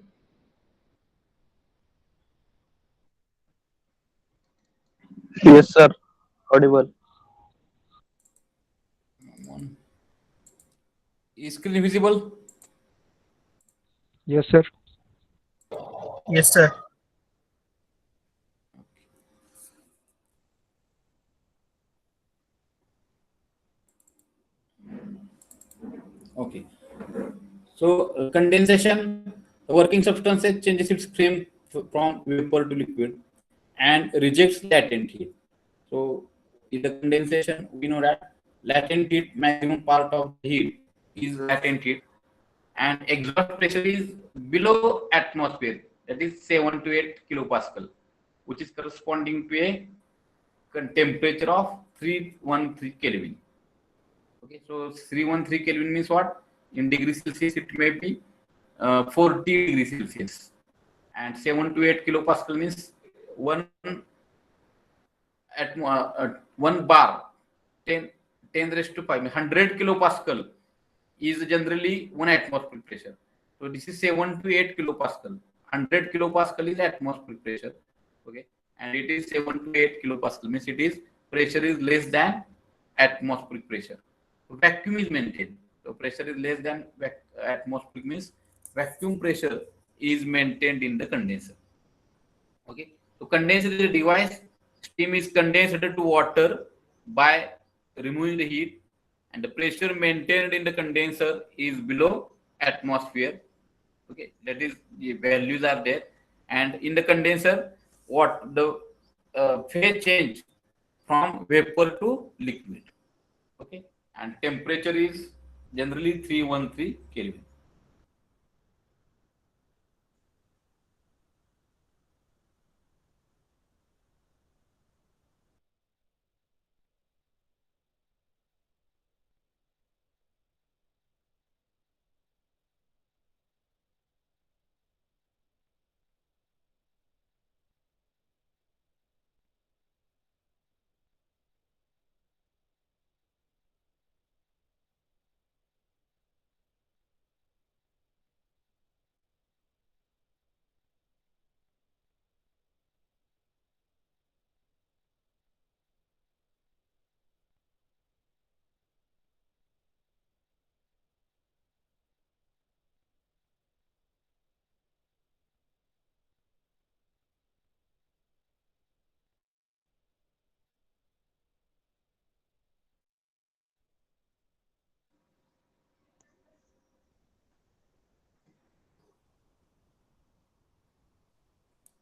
Yes, sir. Audible. Is screen visible? Yes, sir. Yes, sir. Okay. So condensation, the working substance changes its frame from vapor to liquid. and rejects latent heat. So in the condensation, we know that latent heat, maximum part of the heat is latent heat, and exhaust pressure is below atmosphere, that is 7 to 8 kilopascal, which is corresponding to a temperature of 313 Kelvin. Okay, so 313 Kelvin means what? In degrees Celsius, it may be 40 degrees Celsius, and 7 to 8 kilopascal means one one bar, 10, 10 raised to 5, 100 kilopascal is generally one atmospheric pressure. So this is 7 to 8 kilopascal. 100 kilopascal is atmospheric pressure. Okay, and it is 7 to 8 kilopascal means it is pressure is less than atmospheric pressure. So vacuum is maintained. So pressure is less than atmospheric means vacuum pressure is maintained in the condenser. Okay, so condenser is a device. Steam is condensed to water by removing the heat, and the pressure maintained in the condenser is below atmosphere. Okay, that is the values are there, and in the condenser, what the phase change from vapor to liquid. Okay, and temperature is generally 313 Kelvin.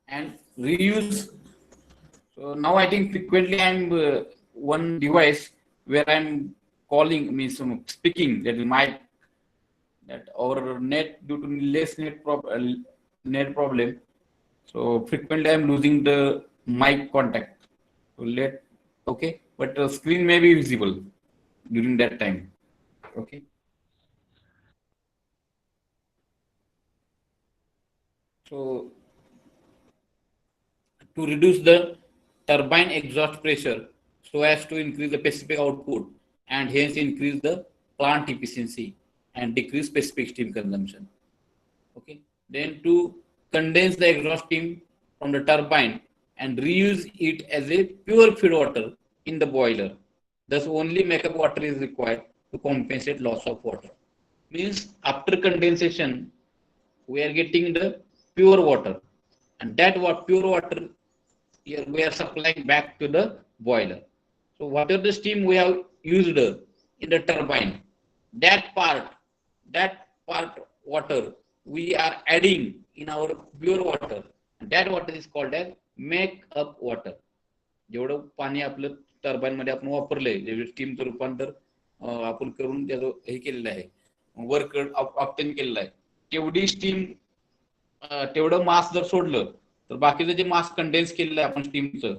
And reuse. So now I think frequently I'm one device where I'm calling me some speaking, that is my, that our net, due to less net problem. So frequently I'm losing the mic contact. So let, okay, but the screen may be visible during that time. Okay. So to reduce the turbine exhaust pressure so as to increase the specific output and hence increase the plant efficiency and decrease specific steam consumption. Okay. Then to condense the exhaust steam from the turbine and reuse it as a pure feed water in the boiler. Thus only makeup water is required to compensate loss of water. Means after condensation, we are getting the pure water, and that what pure water here we are supplying back to the boiler. So whatever the steam we have used in the turbine, that part, that part water we are adding in our pure water, and that water is called as make up water. जेवढं पाणी आपलं turbine मध्ये आपण वापरलंय, जे स्टीमचं रूपांतर आपण करून त्याचं हे केलेलं आहे, वर्क ऑप्टेन केलेलं आहे, तेवढी स्टीम, तेवढं मास जर सोडलं तर बाकीचं जे मास कंडेन्स केलेलं आहे आपण स्टीमचं,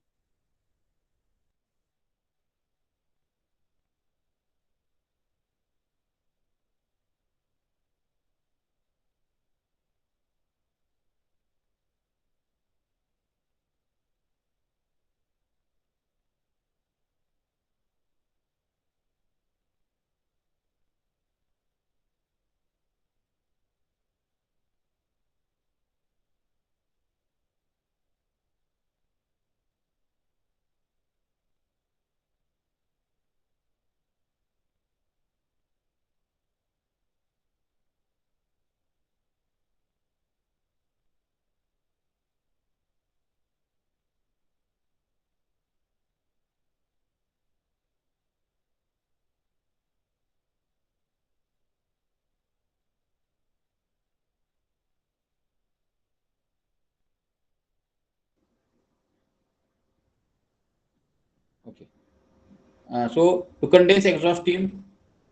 So to condense exhaust steam,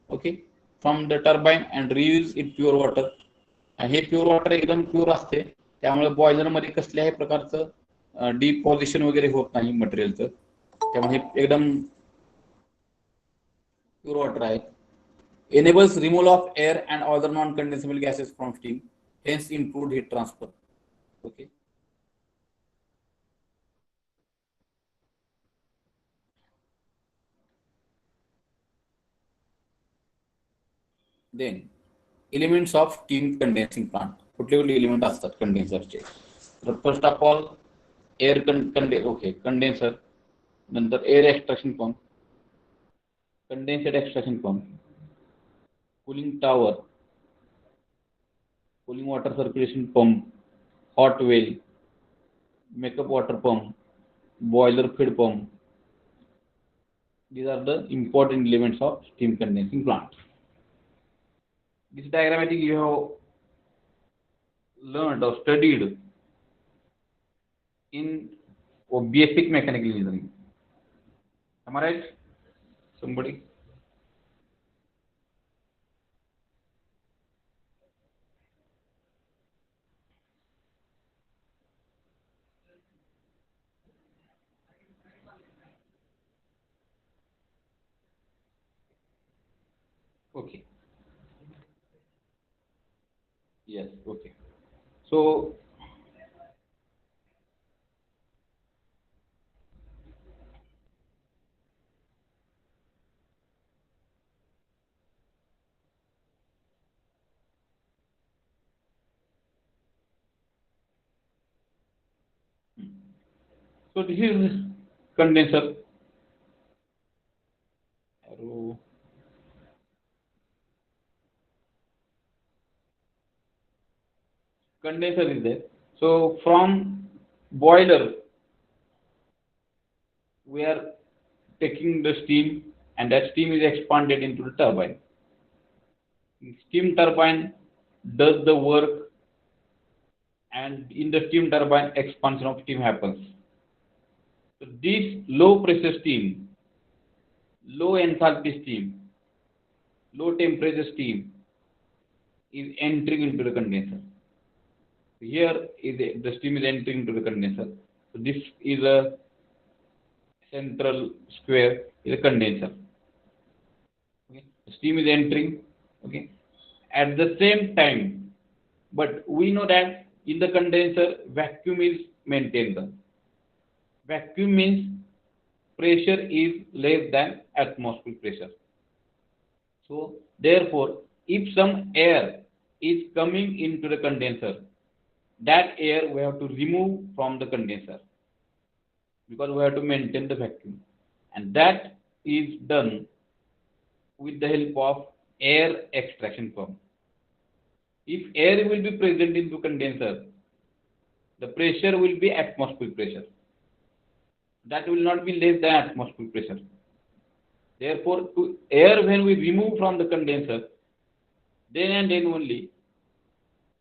okay, from the turbine and reuse it pure water. हे प्युअर वॉटर एकदम प्युअर असते, त्यामुळे बॉयलर मध्ये कसल्याही प्रकारचं डिपॉझिशन वगैरे होत नाही मटेरियलचं, त्यामुळे हे एकदम प्युअर वॉटर आहे. Enables removal of air and other non-condensable gases from steam, hence improved heat transfer. Okay. Then elements of steam condensing plant. कुठले कुठले एलिमेंट असतात कंडेन्सरचे? तर first of all air okay condenser, नंतर air extraction pump, condenser extraction pump, cooling tower, cooling water circulation pump, hot well, makeup water pump, boiler feed pump. These are the important elements of steam condensing plant. This diagrammatic you have learned or studied in basic mechanical engineering. Am I right? Somebody? Okay. Yes. Okay. So so this is condenser. Arrow. Condenser is there. So from boiler we are taking the steam, and that steam is expanded into the turbine. Steam turbine does the work, and in the steam turbine expansion of steam happens. So this low pressure steam, low enthalpy steam, low temperature steam is entering into the condenser. Here is the steam is entering into the condenser. So this is a central square, is a condenser. Okay. Steam is entering. Okay. At the same time, but we know that in the condenser vacuum is maintained. Vacuum means pressure is less than atmospheric pressure. So therefore, if some air is coming into the condenser, that air we have to remove from the condenser because we have to maintain the vacuum, and that is done with the help of air extraction pump. If air will be present in the condenser, the pressure will be atmospheric pressure. That will not be less than atmospheric pressure. Therefore, to air when we remove from the condenser, then and then only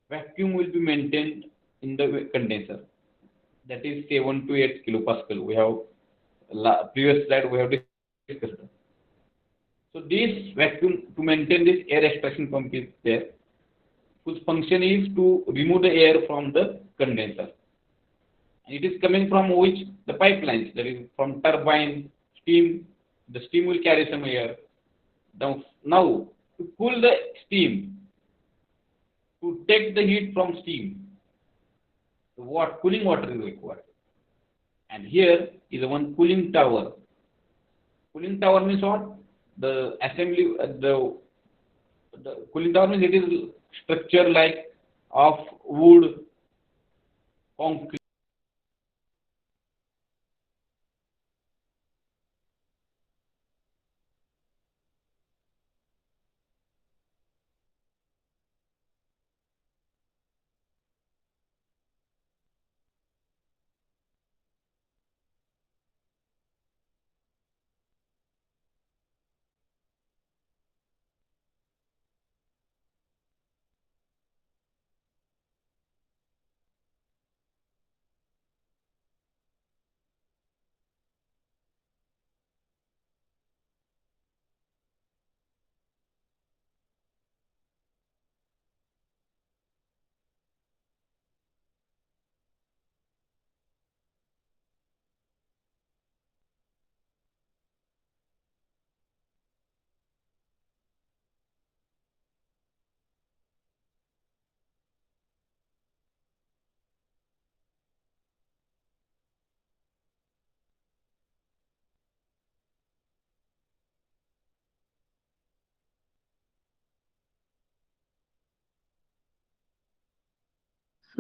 vacuum will be maintained in the condenser. That is 7 to 8 kilopascal. We have previous slide we have discussed. So this vacuum to maintain this air extraction pump is there, whose function is to remove the air from the condenser. And it is coming from which? The pipelines, that is from turbine, steam. The steam will carry some air. Now to cool the steam, to take the heat from steam, what cooling water is required. And here is one cooling tower. Cooling tower means what? The assembly, the cooling tower means it is structure like of wood, concrete.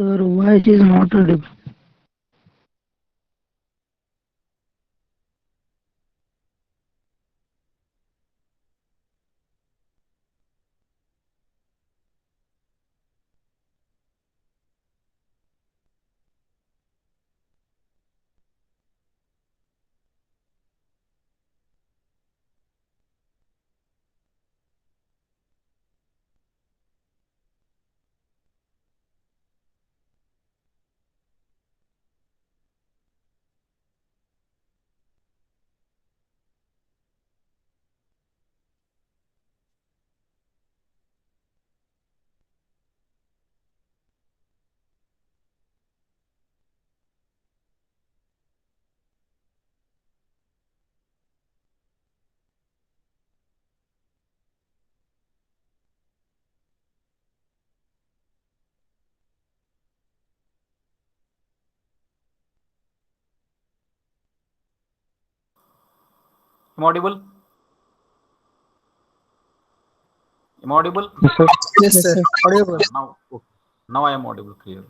Sir, why it is not audible? Am I audible? Am I audible? Yes, sir. Yes, Yes, sir. sir. Audible. Now, okay. Now I am audible clearly.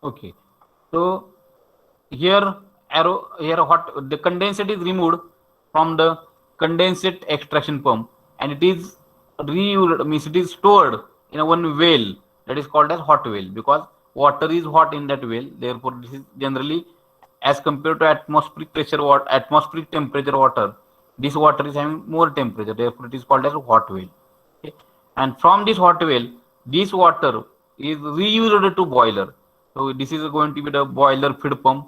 Okay. So here what the condensate is removed from the condensate extraction pump, and it is reused, means it is stored in a one well that is called as hot well, because water is hot in that well. Therefore this is generally, as compared to atmospheric pressure water, atmospheric temperature water, this water is having more temperature, therefore it is called as hot well. Okay. And from this hot well, this water is reused to boiler. So this is going to be the boiler feed pump.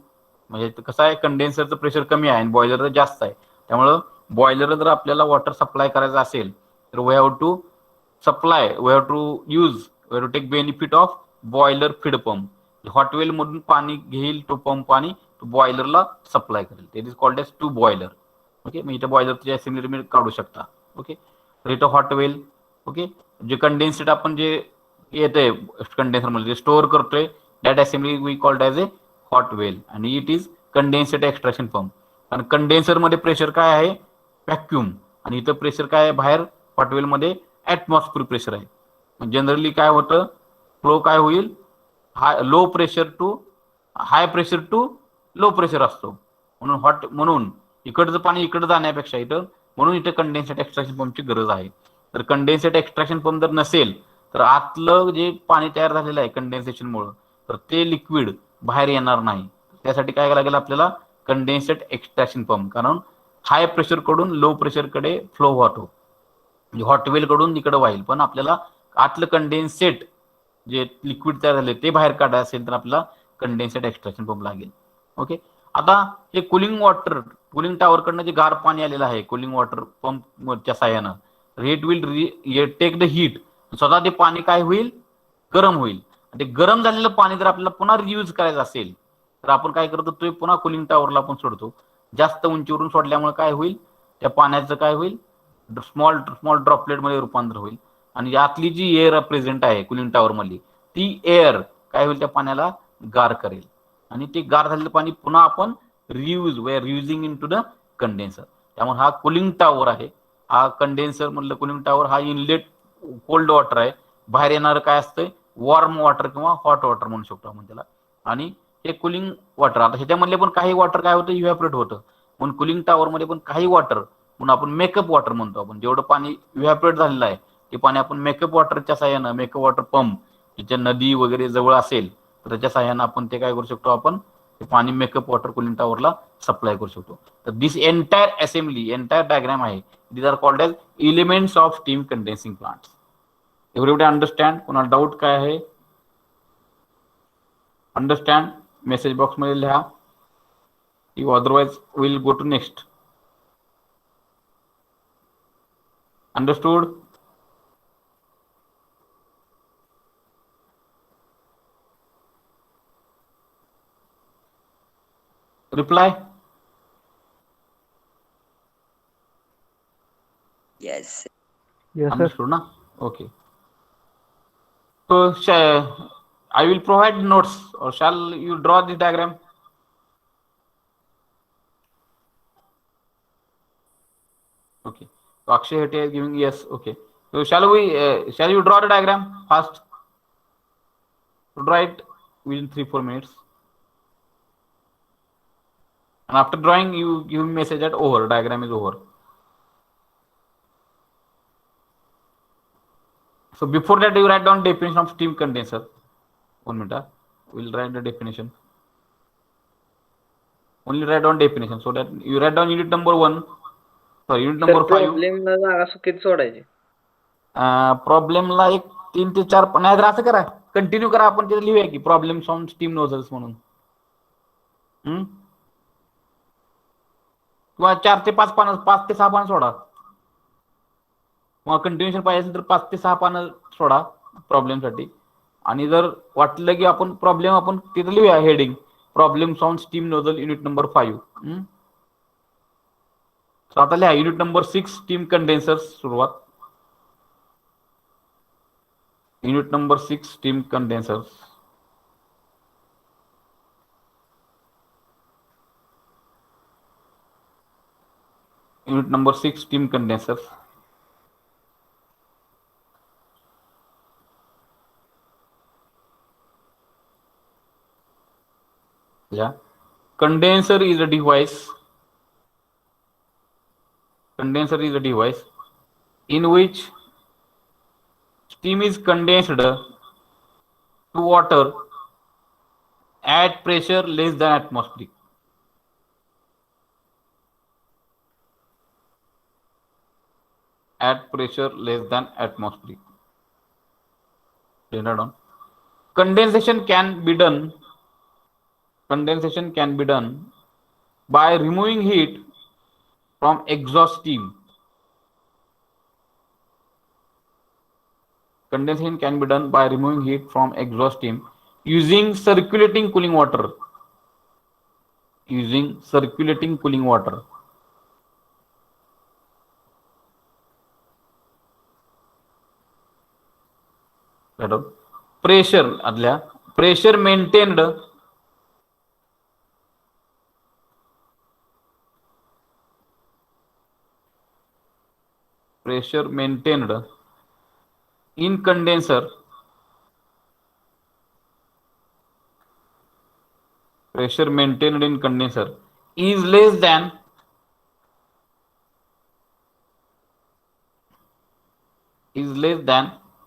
म्हणजे कसं आहे, कंडेन्सरचं pressure कमी आहे आणि बॉयलरचं जास्त आहे. त्यामुळं boiler जर आपल्याला वॉटर सप्लाय करायचं असेल तर we have to supply, we have to use, we have to take benefit of boiler feed pump. Hot well मधून पाणी घेईल तो पंप आणि तो बॉयलरला सप्लाय करेल. It is called as to boiler. Okay, मग इथं बॉयलरची असेंब्ली तुम्ही काढू शकता. ओके, तर इथं हॉटवेल. ओके, जे कंडेन्सेट आपण जे येते कंडेन्सर मध्ये स्टोअर करतोय, that assembly we called as a hot well, आणि it is condensate extraction pump. कारण कंडेन्सर मध्ये प्रेशर काय आहे, व्हॅक्युम, आणि इथं प्रेशर काय आहे बाहेर हॉटवेल मध्ये ॲटमॉस्फिअर प्रेशर आहे. जनरली काय होतं, फ्लो काय होईल, high low pressure to high pressure to low pressure असतो. म्हणून इकडचं पाणी इकडं जाण्यापेक्षा इथं, म्हणून इथं कंडेन्सेट एक्सट्रॅक्शन पंपची गरज आहे. तर कंडेन्सेट एक्सट्रॅक्शन पंप जर नसेल तर आतलं जे पाणी तयार झालेलं आहे कंडेन्सेशनमुळं, तर ते लिक्विड बाहेर येणार नाही. त्यासाठी काय लागेल आपल्याला, कंडेन्सेट एक्सट्रॅक्शन पंप. कारण हाय प्रेशर कडून लो प्रेशर कडे फ्लो होतो, म्हणजे हॉटवेल कडून इकडे वाईल, पण आपल्याला आतलं कंडेन्सेट जे लिक्विड तयार झाले ते बाहेर काढायचं असेल तर आपल्याला कंडेन्सेट एक्सट्रॅक्शन पंप लागेल. ओके, आता हे कुलिंग वॉटर, कुलिंग टॉवर कडनं जे गार पाणी आलेलं आहे कुलिंग वॉटर पंपच्या साह्यानं, it will take the heat. स्वतः ते पाणी काय होईल, गरम होईल. ते गरम झालेलं पाणी जर आपल्याला पुन्हा रियूज करायचं असेल तर आपण काय करतो, ते पुन्हा कुलिंग टॉवरला आपण सोडतो. जास्त उंचीवरून सोडल्यामुळे काय होईल, त्या पाण्याचं काय होईल, स्मॉल स्मॉल ड्रॉपलेट मध्ये रूपांतर होईल. आणि यातली जी एअर प्रेझेंट आहे कुलिंग टॉवर मधली, ती एअर काय होईल, त्या पाण्याला गार करेल. आणि ते गार झालेलं पाणी पुन्हा आपण reuse, we are reusing into the condenser. त्यामुळे हा कुलिंग टॉवर आहे. हा कंडेन्सर मधलं कुलिंग टॉवर, हा इनलेट कोल्ड वॉटर आहे. बाहेर येणारं काय असतंय, वॉर्म वॉटर किंवा हॉट वॉटर म्हणू शकतो आपण त्याला. आणि हे कुलिंग वॉटर, आता ह्याच्यामधले पण काही वॉटर काय होतं, इव्हॅपोरेट होतं. म्हणून कुलिंग टॉवर मध्ये पण काही वॉटर म्हणून आपण मेकअप वॉटर म्हणतो. आपण जेवढं पाणी इव्हॅपोरेट झालेलं आहे ते पाणी आपण मेकअप वॉटरच्या साह्यानं, मेकअप वॉटर पंप जिच्या नदी वगैरे जवळ असेल तर त्याच्या साह्यानं आपण ते काय करू शकतो, आपण ते पाणी मेकअप वॉटर कुलिंग टॉवरला सप्लाय करू शकतो. तर this entire assembly, entire diagram आहे, these are called as elements of steam condensing plants. Everybody understand? कोणाला डाऊट काय आहे, अंडरस्टँड मेसेज बॉक्स मध्ये लिहा, you otherwise will go to next. Understood? Reply. Yes. Yes, sir. Understood, na? Okay. So, I will provide notes, or shall you draw the diagram? Okay. So Akshay Hete is giving yes. Okay. So shall you draw the diagram first? Draw it within 3-4 minutes. And after drawing, you give me message that over. Diagram is over. So before that, you write down definition of steam condenser. 1 minute. We'll write the definition. Only write down definition so that you write down unit number 1. Sorry, unit sir number 5. प्रॉब्लेमला जागा सुकीत सोडायची. प्रॉब्लेमला एक 3 ते 4 नाही तर असं करा, continue करा, आपण तिथे लिहूया की प्रॉब्लेम ऑन स्टीम नोझल्स म्हणून. किंवा 4 ते 5 पानं, 5 ते 6 पानं सोडा. किंवा कंटिन्युएशन पाहिजे असेल तर 5 ते 6 पानं सोडा प्रॉब्लेमसाठी. आणि जर वाटलं की आपण प्रॉब्लेम आपण तिथे लिहूया heading problems on steam nozzle unit number 5. सो आता लिहा युनिट नंबर 6 स्टीम कंडेन्सर्स सुरुवात. Unit number 6 steam कंडेन्सर्स. Unit number 6 steam condensers. Yeah. Condenser is a device. Condenser is a device in which steam is condensed to water at pressure less than atmospheric. At pressure less than atmospheric. Down. Condensation can be done by removing heat from exhaust steam. Condensation can be done by removing heat from exhaust steam using circulating cooling water. Using circulating cooling water. Pressure adल्या pressure maintained in condenser is less than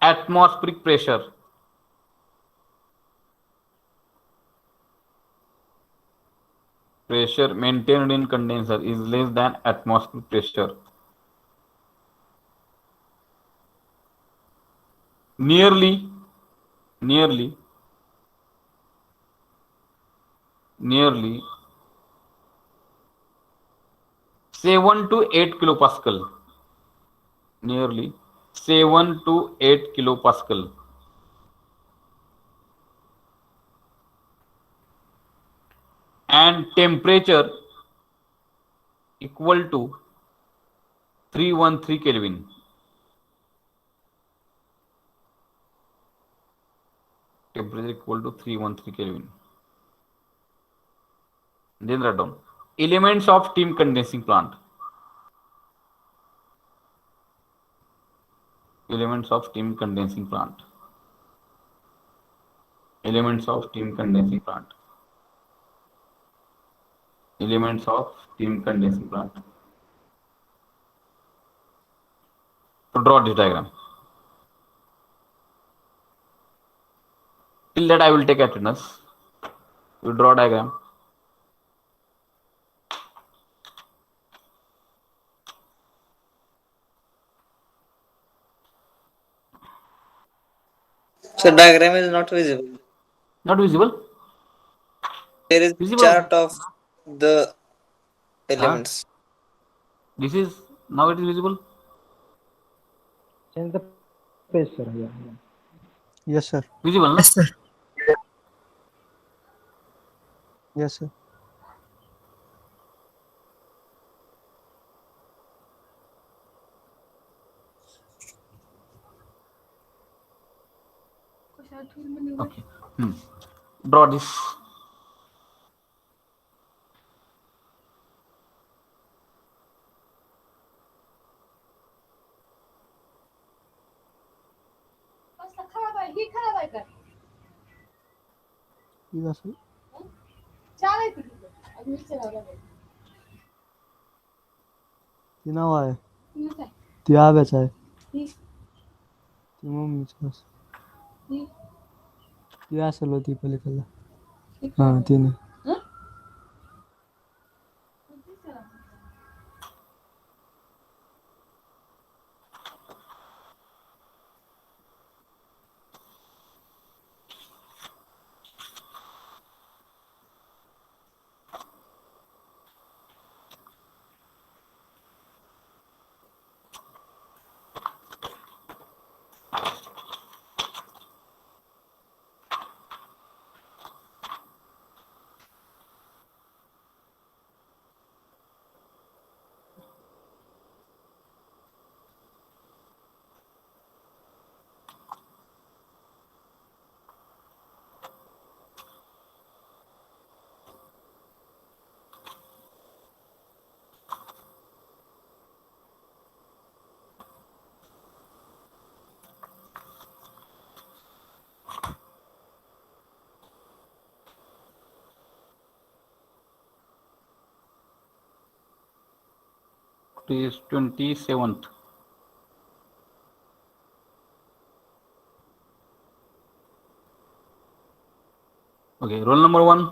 atmospheric pressure. Pressure maintained in condenser is less than atmospheric pressure. Nearly 7 to 8 kilopascal. Nearly 7 to 8 kilopascal. And temperature equal to 313 Kelvin. Temperature equal to 313 Kelvin. Then write down elements of steam condensing plant. Elements of steam condensing plant. Elements of steam condensing plant. Elements of steam condensing plant. So draw this diagram. Till that I will take attendance. You draw diagram. So diagram is not visible. Not visible? There is Visible. chart of the elements. This is now it is visible. Change the page, sir. Yeah. Yes, sir. Visible, no? Yes, sir. Yes, sir. draw this. ठीक असेल. ती नाव आहे ती आव्याच आहे ती मम्मीच ती असेल होती पलीकडला हा तिने Today is 27th. Okay, roll number 1.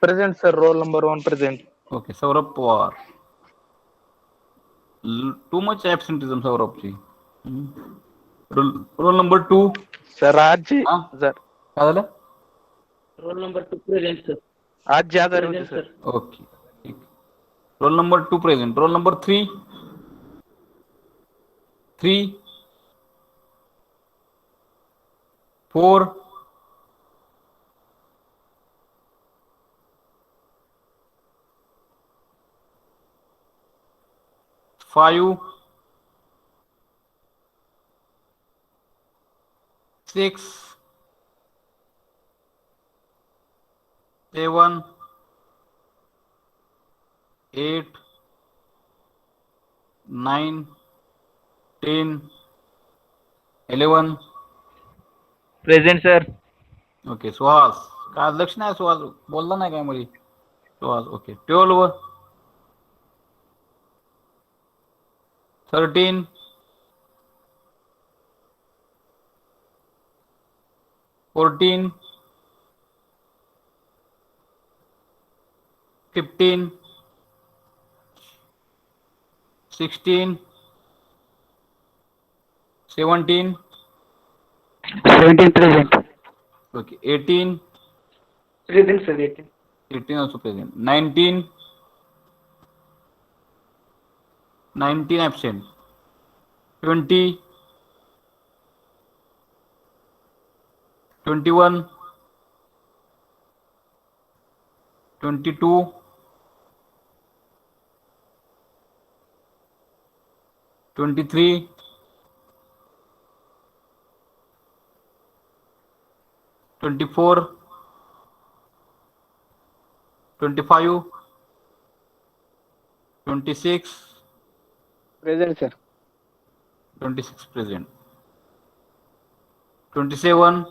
Present, sir. Roll number 1 present. Okay, Saurabh Pawar. Too much absenteeism, Saurabhji. Roll number 2. Sir, आजी हा? सर काय झालं? Roll number 2 present sir. आजी आजारी होती सर. Okay. ठीक. Roll number 2 present. Roll number 3. 3. 4. 5. 6. 7. 8. 9. 10. 11. Present sir. Okay. Suhas. काय लक्ष नाही सुहास, बोलला नाही काय मुली? Suhas. Okay. 12. 13. 14. 15. 16. 17. 17 present. Okay. 18. Present sir. 18 also present. 19. 19 absent. 20. 21. 22. 23. 24. 25. 26. Present sir. 26 present. 27.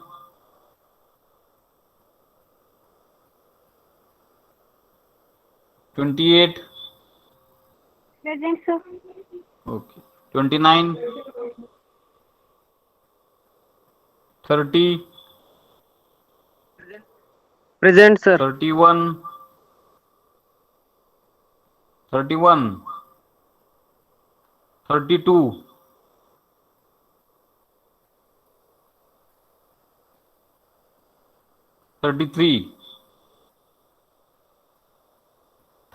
28. Present, sir. Okay. 29. 30. Present sir. 31. 31. 32. 33.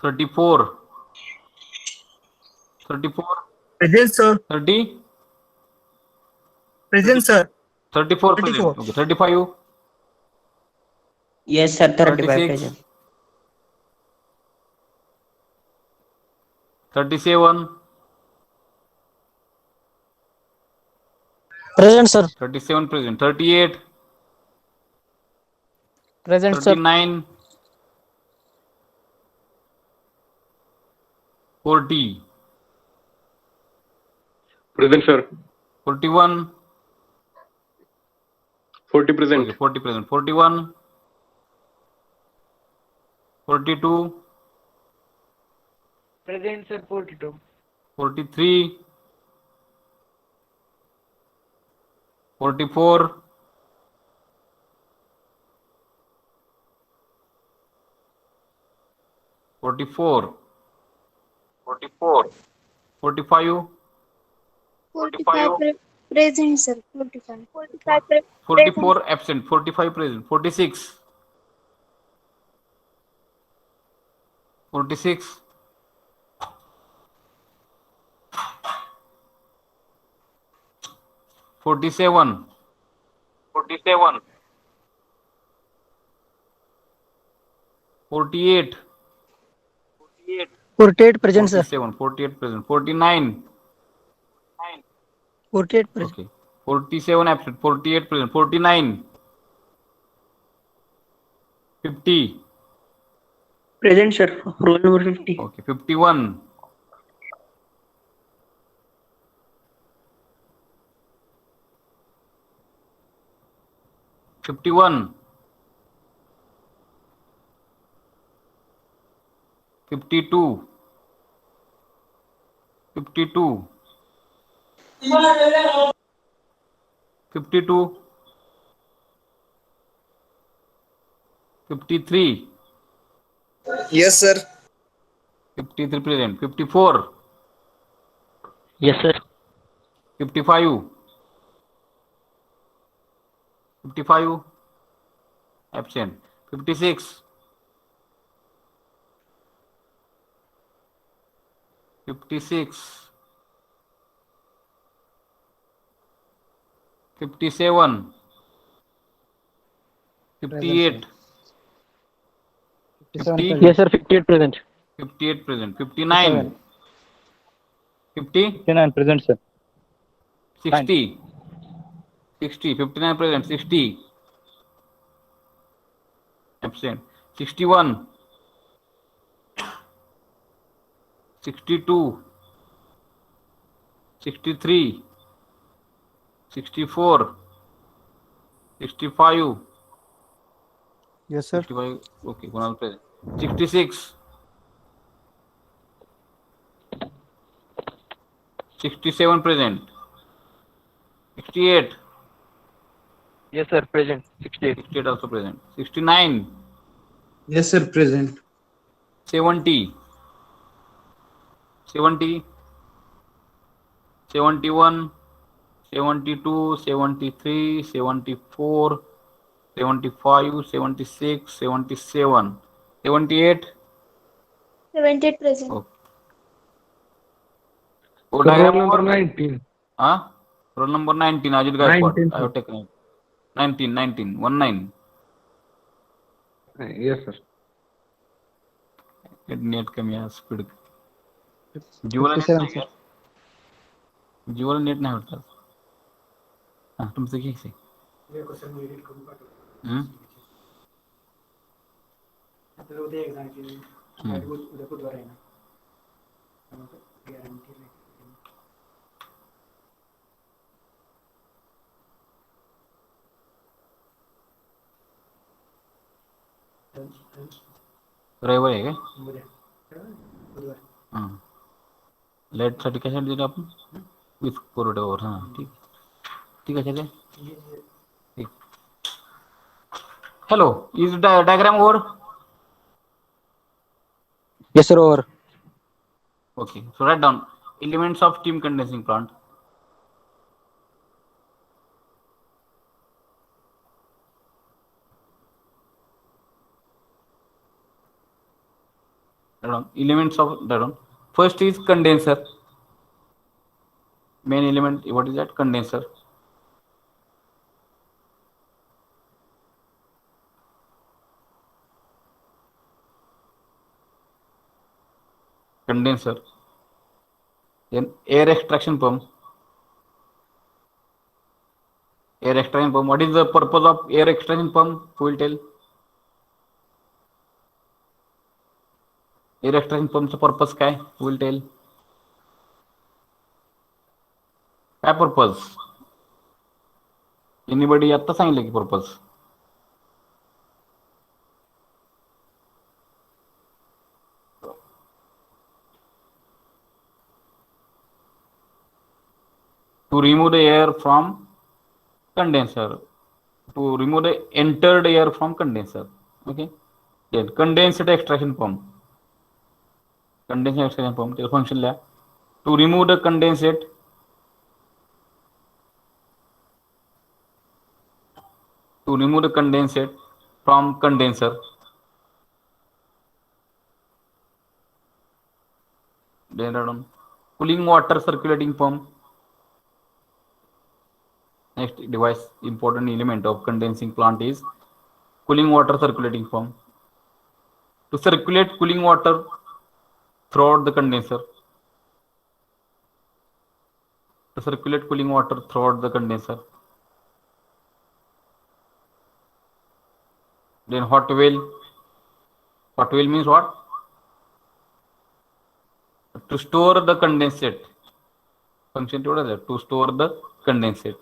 34. 34. Present, sir. 30. Present, sir. 34 34. present. Okay. 35. Yes, sir. 35 36. present. 37. Present, sir. 37 present. 38. Present, sir. 39, 40, Present, sir. 41, 40 present. okay, 40 present, 41, 42, Present, sir. 42. 43, 44, 44, 45, 45 present, sir. 45. 44 absent, 45 present, 46, 46, 47, 48, 48 present, sir. 47, 48 present, 49, 48 present. okay, 47 absent, 48 present, 49, 50, Present, sir. Roll number 50. okay, 51, 51, 52, 52, 52, 53, Yes, sir. 53 present, 54, Yes, sir. 55, 55, absent, 56, 56, 57, 58, 57 50, present. Yes, sir. 58 present. 58 present, 59, 50, 59 present, sir. 60, 60, 59 present, 60, absent, 61, 62, 63, 64, 65, Yes, sir. 65, okay, Kunal present, 66, 67 present, 68, Yes, sir. Present. 68. 68 also present, 69, Yes, sir. Present. 70, 70, 71, 72, 73, 74, 75, 76, 77, 78. 78 present. Okay. Oh, Sir, roll diagram number over? 19. Huh? Roll number 19, Ajit Gaikwad. 19, I have taken it. 19, 19, 19. Yes, sir. Net कमी आहे speed जिओला net 57, नाही sir. का? जिओला net नाही होत हा तुमचं घ्यायचं रविवारी आहे काय हां लाईटसाठी कशासाठी दिलं आपण वीज पुरवठ्यावर हां ठीक ठीक आहे ठीक hello is diagram over Yes, sir. Over. okay so write down elements of steam condensing plant elements of that first is condenser main element what is that condenser condenser then air extraction pump what is the purpose of air extraction pump who will tell air extraction पंपचा purpose काय? Will tell. काय purpose? Anybody आत्ता सांगितलं की purpose. To remove the air from condenser, to remove the entered air from condenser. Okay. Then condensate extraction pump. Condensate extraction pump त्याचं function लिहा. To remove the condensate, to remove the condensate from condenser. Then add on cooling water circulating pump. Next device, important element of condensing plant is cooling water circulating pump. To circulate cooling water throughout the condenser. To circulate cooling water throughout the condenser. Then hot well. Hot well means what? To store the condensate. Function to store the condensate.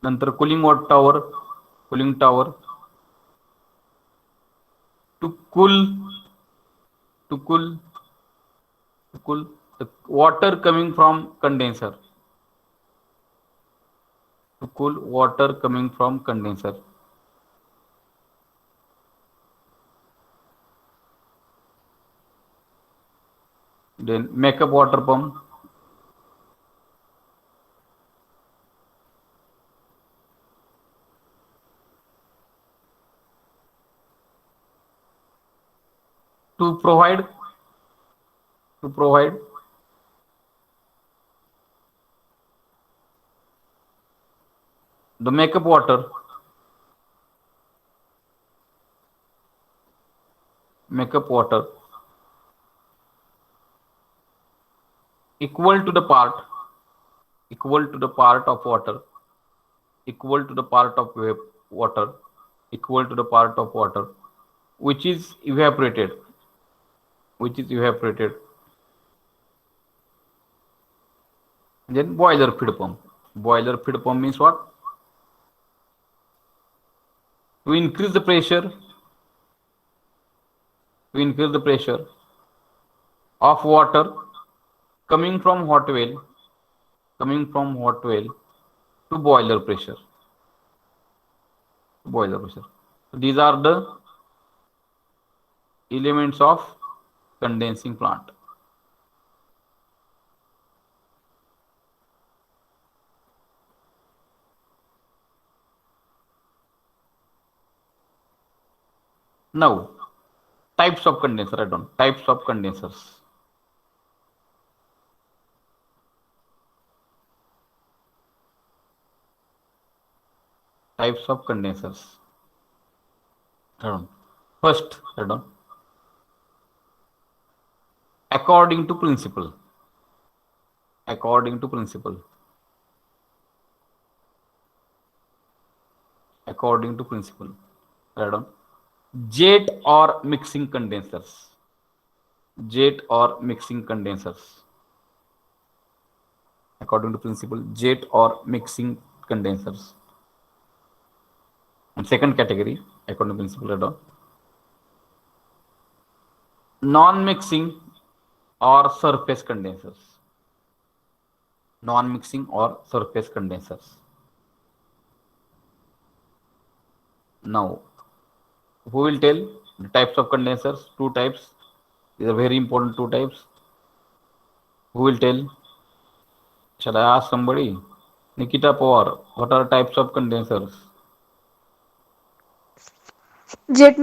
नंतर cooling water tower, cooling tower. To cool the water coming from condenser. To cool water coming from condenser. Then makeup water pump. To provide the makeup water equal to the part of water which is evaporated. Then boiler feed pump. Boiler feed pump means what? To increase the pressure of water coming from hot well to boiler pressure. So these are the elements of condensing plant. Now, types of condenser. Types of condensers. Types of condensers. First, according to principle. Jet or mixing condensers. According to principle, jet or mixing condensers. And second category, according to principle, non-mixing or surface condensers. Now, who will tell the types of condensers? Two types. These are very important, two types. Who will tell? Shall I ask somebody? Nikita Pawar, what are types of condensers? Jet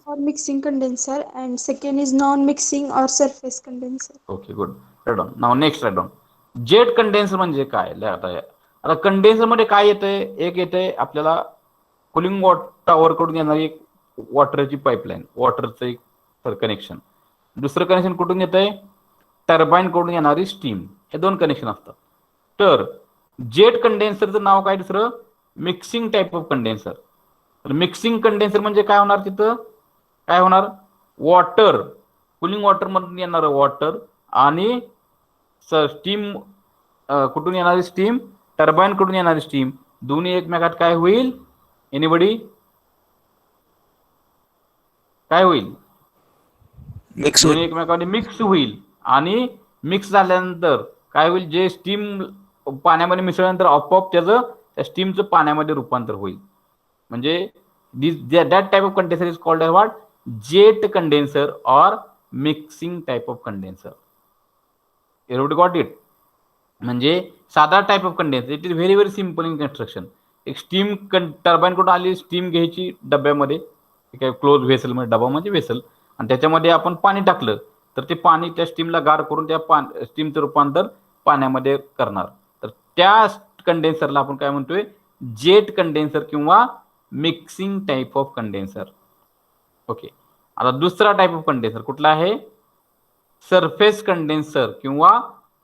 or mixing condenser, and second is non-mixing or surface condenser. Okay, good. Now next, jet condenser म्हणजे काय? आता condenser मध्ये काय येतंय? एक येतंय आपल्याला cooling tower कडून येणारी एक वॉटरची पाईपलाईन, वॉटरचं एक कनेक्शन. दुसरं कनेक्शन कुठून येतंय? टर्बाईन कडून येणारी स्टीम. हे दोन कनेक्शन असतात. तर जेट कंडेन्सरचं नाव काय दुसरं? Mixing type of condenser. तर मिक्सिंग कंडेन्सर म्हणजे काय होणार? तिथं काय होणार, वॉटर कुलिंग वॉटर मधून येणार वॉटर आणि स्टीम कुठून येणारी स्टीम, टर्बाईन कडून येणारी स्टीम, दोन्ही एकमेकात काय होईल, एनीबडी काय होईल, मिक्स दोन्ही एकमेकांमध्ये मिक्स होईल आणि मिक्स झाल्यानंतर काय होईल, जे स्टीम पाण्यामध्ये मिसळल्यानंतर आपोआप त्याचं त्या स्टीमचं पाण्यामध्ये रूपांतर होईल. म्हणजे that type of condenser is called as what, jet condenser और मिक्सिंग टाइप ऑफ कंडेन्सर. एवढी गॉट इट. म्हणजे साधा type of condenser, it is very very simple in construction. एक स्टीम टर्बाईन कडून आली स्टीम घ्यायची डब्यामध्ये, ठीक आहे, क्लोज व्हेसल मध्ये, डबा म्हणजे व्हेसल, आणि त्याच्यामध्ये आपण पाणी टाकलं तर ते पाणी त्या स्टीमला गार करून त्या स्टीमचं रूपांतर पाण्यामध्ये करणार. तर त्या कंडेन्सरला आपण काय म्हणतोय, जेट कंडेन्सर किंवा mixing type of condenser. Okay, आता दुसरा टाइप ऑफ कंडेन्सर कुठला आहे, सरफेस कंडेन्सर किंवा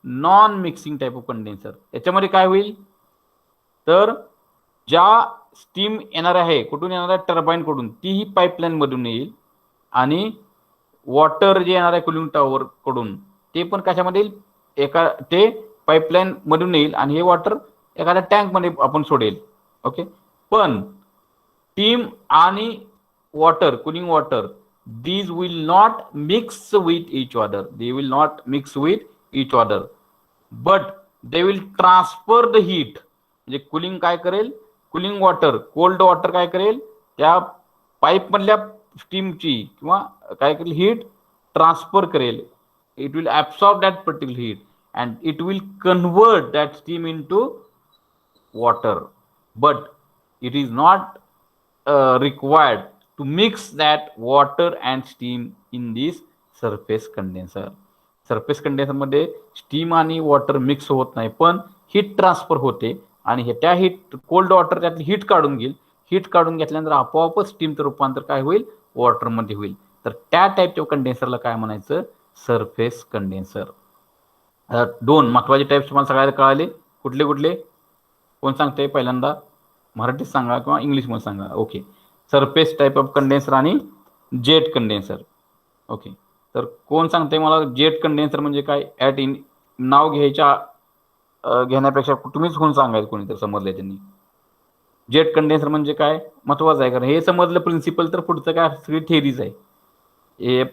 non mixing type of condenser. याच्यामध्ये काय होईल, तर ज्या स्टीम येणार आहे कुठून येणार आहे, टर्बाईन कडून, ती ही पाईपलाईन मधून येईल आणि वॉटर जे येणार आहे कुलिंग टॉवर कडून ते पण कशामध्ये येईल, ते पाईपलाईन मधून येईल आणि हे वॉटर एखाद्या टँक मध्ये आपण सोडेल. ओके, पण स्टीम आणि water, cooling water, these will not mix with each other, they will not mix with each other, but they will transfer the heat. म्हणजे कुलिंग काय करेल, कुलिंग वॉटर, कोल्ड वॉटर काय करेल, त्या पाईप मधल्या स्टीमची किंवा काय करेल, हीट ट्रान्सफर करेल. It will absorb that particular heat and it will convert that steam into water, but it is not required to mix that water and steam in this surface condenser. Surface condenser मध्ये steam आणि water mix होत नाही, पण heat transfer होते आणि त्या heat, cold water त्यातली heat काढून घेईल. हीट काढून घेतल्यानंतर आपोआपच स्टीमचं रूपांतर काय होईल, वॉटरमध्ये होईल. तर त्या टाईपच्या कंडेन्सरला काय म्हणायचं, सरफेस कंडेन्सर. दोन महत्वाचे टाईप्स तुम्हाला सगळ्याला कळाले, कुठले कुठले, कोण सांगते पहिल्यांदा, मराठीत सांगा किंवा इंग्लिशमध्ये सांगा. Okay, surface type of condenser आणि जेट कंडेन्सर. ओके, तर कोण सांगते मला जेट कंडेन्सर म्हणजे काय, ॲट इन नाव घेण्यापेक्षा तुम्हीच कोण सांगायचं, कोणीतरी समजलंय त्यांनी. जेट कंडेन्सर म्हणजे काय महत्वाचं आहे, कारण हे समजलं प्रिन्सिपल तर पुढचं काय सगळी थिअरीज आहे. हे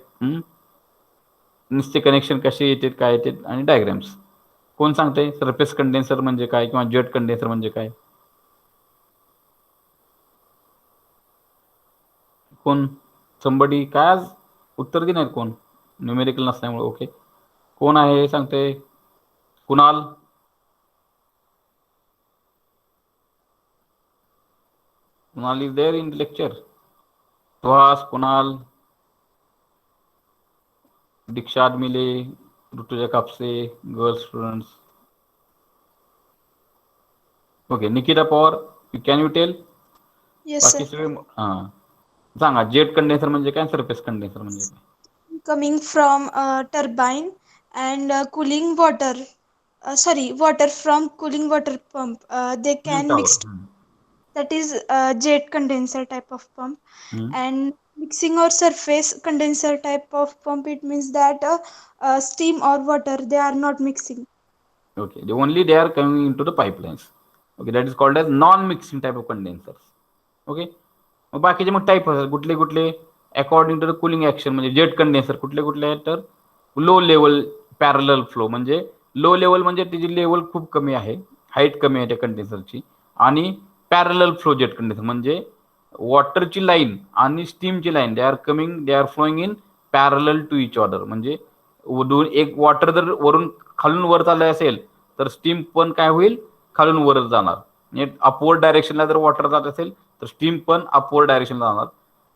नुसते कनेक्शन कसे येतात, काय येतात आणि डायग्राम्स. कोण सांगते सरफेस कंडेन्सर म्हणजे काय किंवा जेट कंडेन्सर म्हणजे काय, कोण, संबडी, काय आज उत्तर दे नाहीत कोण, न्यूमेरिकल नसल्यामुळे. ओके, कोण आहे सांगते, Kunal, Kunal is there in lecture, Suhas, Kunal, Diksha Aadmile, Rutuja Kapse, girls students. Okay, Nikita Pawar, can you tell. Yes, बाकी sir. सगळे सांगा, जेट कंडेन्सर म्हणजे काय, सरफेस कंडेन्सर म्हणजे काय. Coming from turbine and cooling water. Water from cooling water pump. They can mix. That is jet condenser type of pump. And mixing or surface condenser type of pump. It means that steam or water, they are not mixing. Okay, they are coming into the pipelines. Okay, that is called as non-mixing type of condensers. Okay, मग बाकीचे मग type असतात कुठले कुठले, according to the cooling action. म्हणजे jet condenser कुठले कुठले आहेत, तर low level parallel flow. म्हणजे लो लेवल म्हणजे त्याची लेवल खूप कमी आहे, हाईट कमी आहे त्या कंडेन्सरची. आणि पॅरलल फ्लो जेट कंडेन्सर म्हणजे वॉटरची लाईन आणि स्टीमची line, they are flowing in parallel to each other. म्हणजे एक वॉटर जर वरून खालून वर चाललं असेल तर स्टीम पण काय होईल, खालून वरच जाणार. म्हणजे अपवर्ड डायरेक्शनला जर वॉटर जात असेल तर स्टीम पण अपवर्ड डायरेक्शनला जाणार.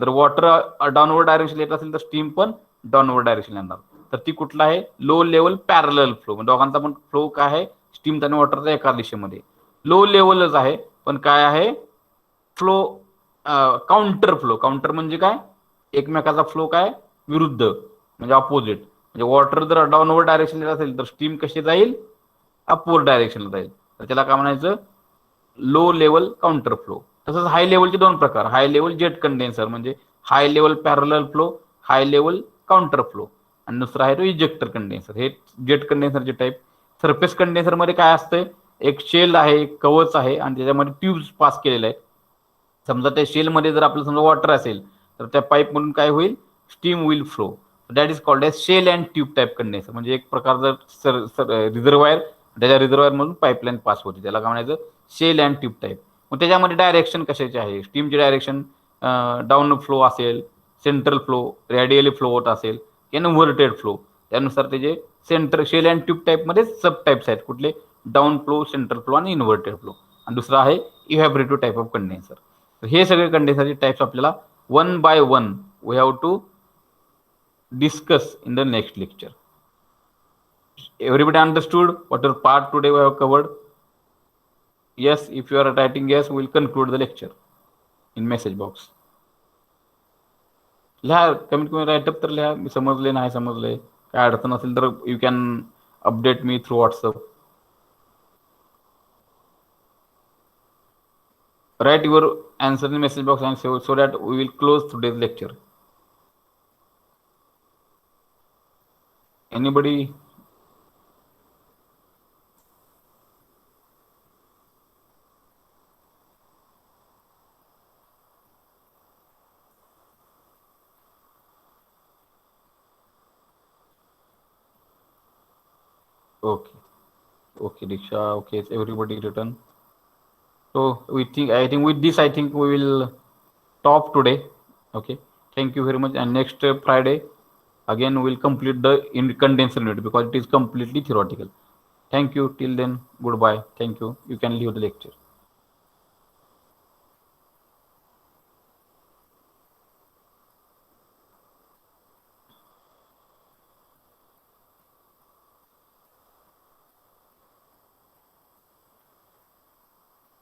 जर वॉटर डाऊनवर्ड डायरेक्शन येत असेल तर स्टीम पण डाऊनवर्ड डायरेक्शन येणार. तर ती कुठला आहे, लो लेवल पॅरलल फ्लो. दोघांचा पण फ्लो काय आहे, स्टीमचा आणि वॉटरचा एका दिशेमध्ये. लो लेवलच आहे पण काय आहे, फ्लो काउंटर फ्लो. काउंटर म्हणजे काय, एकमेकाचा फ्लो काय विरुद्ध, म्हणजे अपोजिट. म्हणजे वॉटर जर डाऊनवर्ड डायरेक्शन येत असेल तर स्टीम कशी जाईल, अपवर्ड डायरेक्शनला जाईल. तर त्याला काय म्हणायचं, लो लेवल काउंटर फ्लो. तसंच हाय लेवलचे दोन प्रकार, हाय लेवल जेट कंडेन्सर म्हणजे high level parallel flow, high level counter flow, आणि दुसरा आहे तो इजेक्टर कंडेन्सर. हे जेट कंडेन्सरचे टाईप. सरफेस कंडेन्सर मध्ये काय असतंय, एक शेल आहे, एक कवच आहे, आणि त्याच्यामध्ये ट्यूब्स पास केलेले आहेत. समजा त्या शेलमध्ये जर आपलं समजा वॉटर असेल तर त्या पाईप मधून काय होईल, steam will flow. That is called as shell and tube type condenser. म्हणजे एक प्रकारचं रिझर्वायर, त्याच्या रिझर्वायर मधून पाईपलाईन पास होते, त्याला काय म्हणायचं, शेल अँड ट्यूब टाईप. मग त्याच्यामध्ये डायरेक्शन कशाचे आहे, स्टीमची डायरेक्शन डाऊन फ्लो असेल, सेंट्रल फ्लो, रेडियली फ्लो होत असेल, इन्व्हर्टेड फ्लो. त्यानुसार त्याचे सेंटर शेल अँड ट्यूब टाईपमध्ये सब टाईप्स आहेत. कुठले, डाऊन फ्लो, सेंट्रल फ्लो आणि इन्व्हर्टेड फ्लो. आणि दुसरा आहे इव्हॅपोरेटिव्ह टाईप ऑफ कंडेन्सर. हे सगळे कंडेन्सरचे टाईप्स आपल्याला one by one we have to discuss in the next lecture. Everybody understood what are part today we have covered? Yes, if you are writing yes, we will conclude the lecture in message box. लिहा, कमीत कमी write-up तर लिहा, मी समजले नाही समजले, काय अडचण असेल तर you can update me through WhatsApp. Write your answer in message box and so that we will close today's lecture. Anybody? Okay, Diksha. Okay, everybody written. So I think with this, I think we will stop today. Okay, thank you very much. And next Friday, again we will complete the condenser unit because it is completely theoretical. Thank you. Till then, goodbye. Thank you. You can leave the lecture.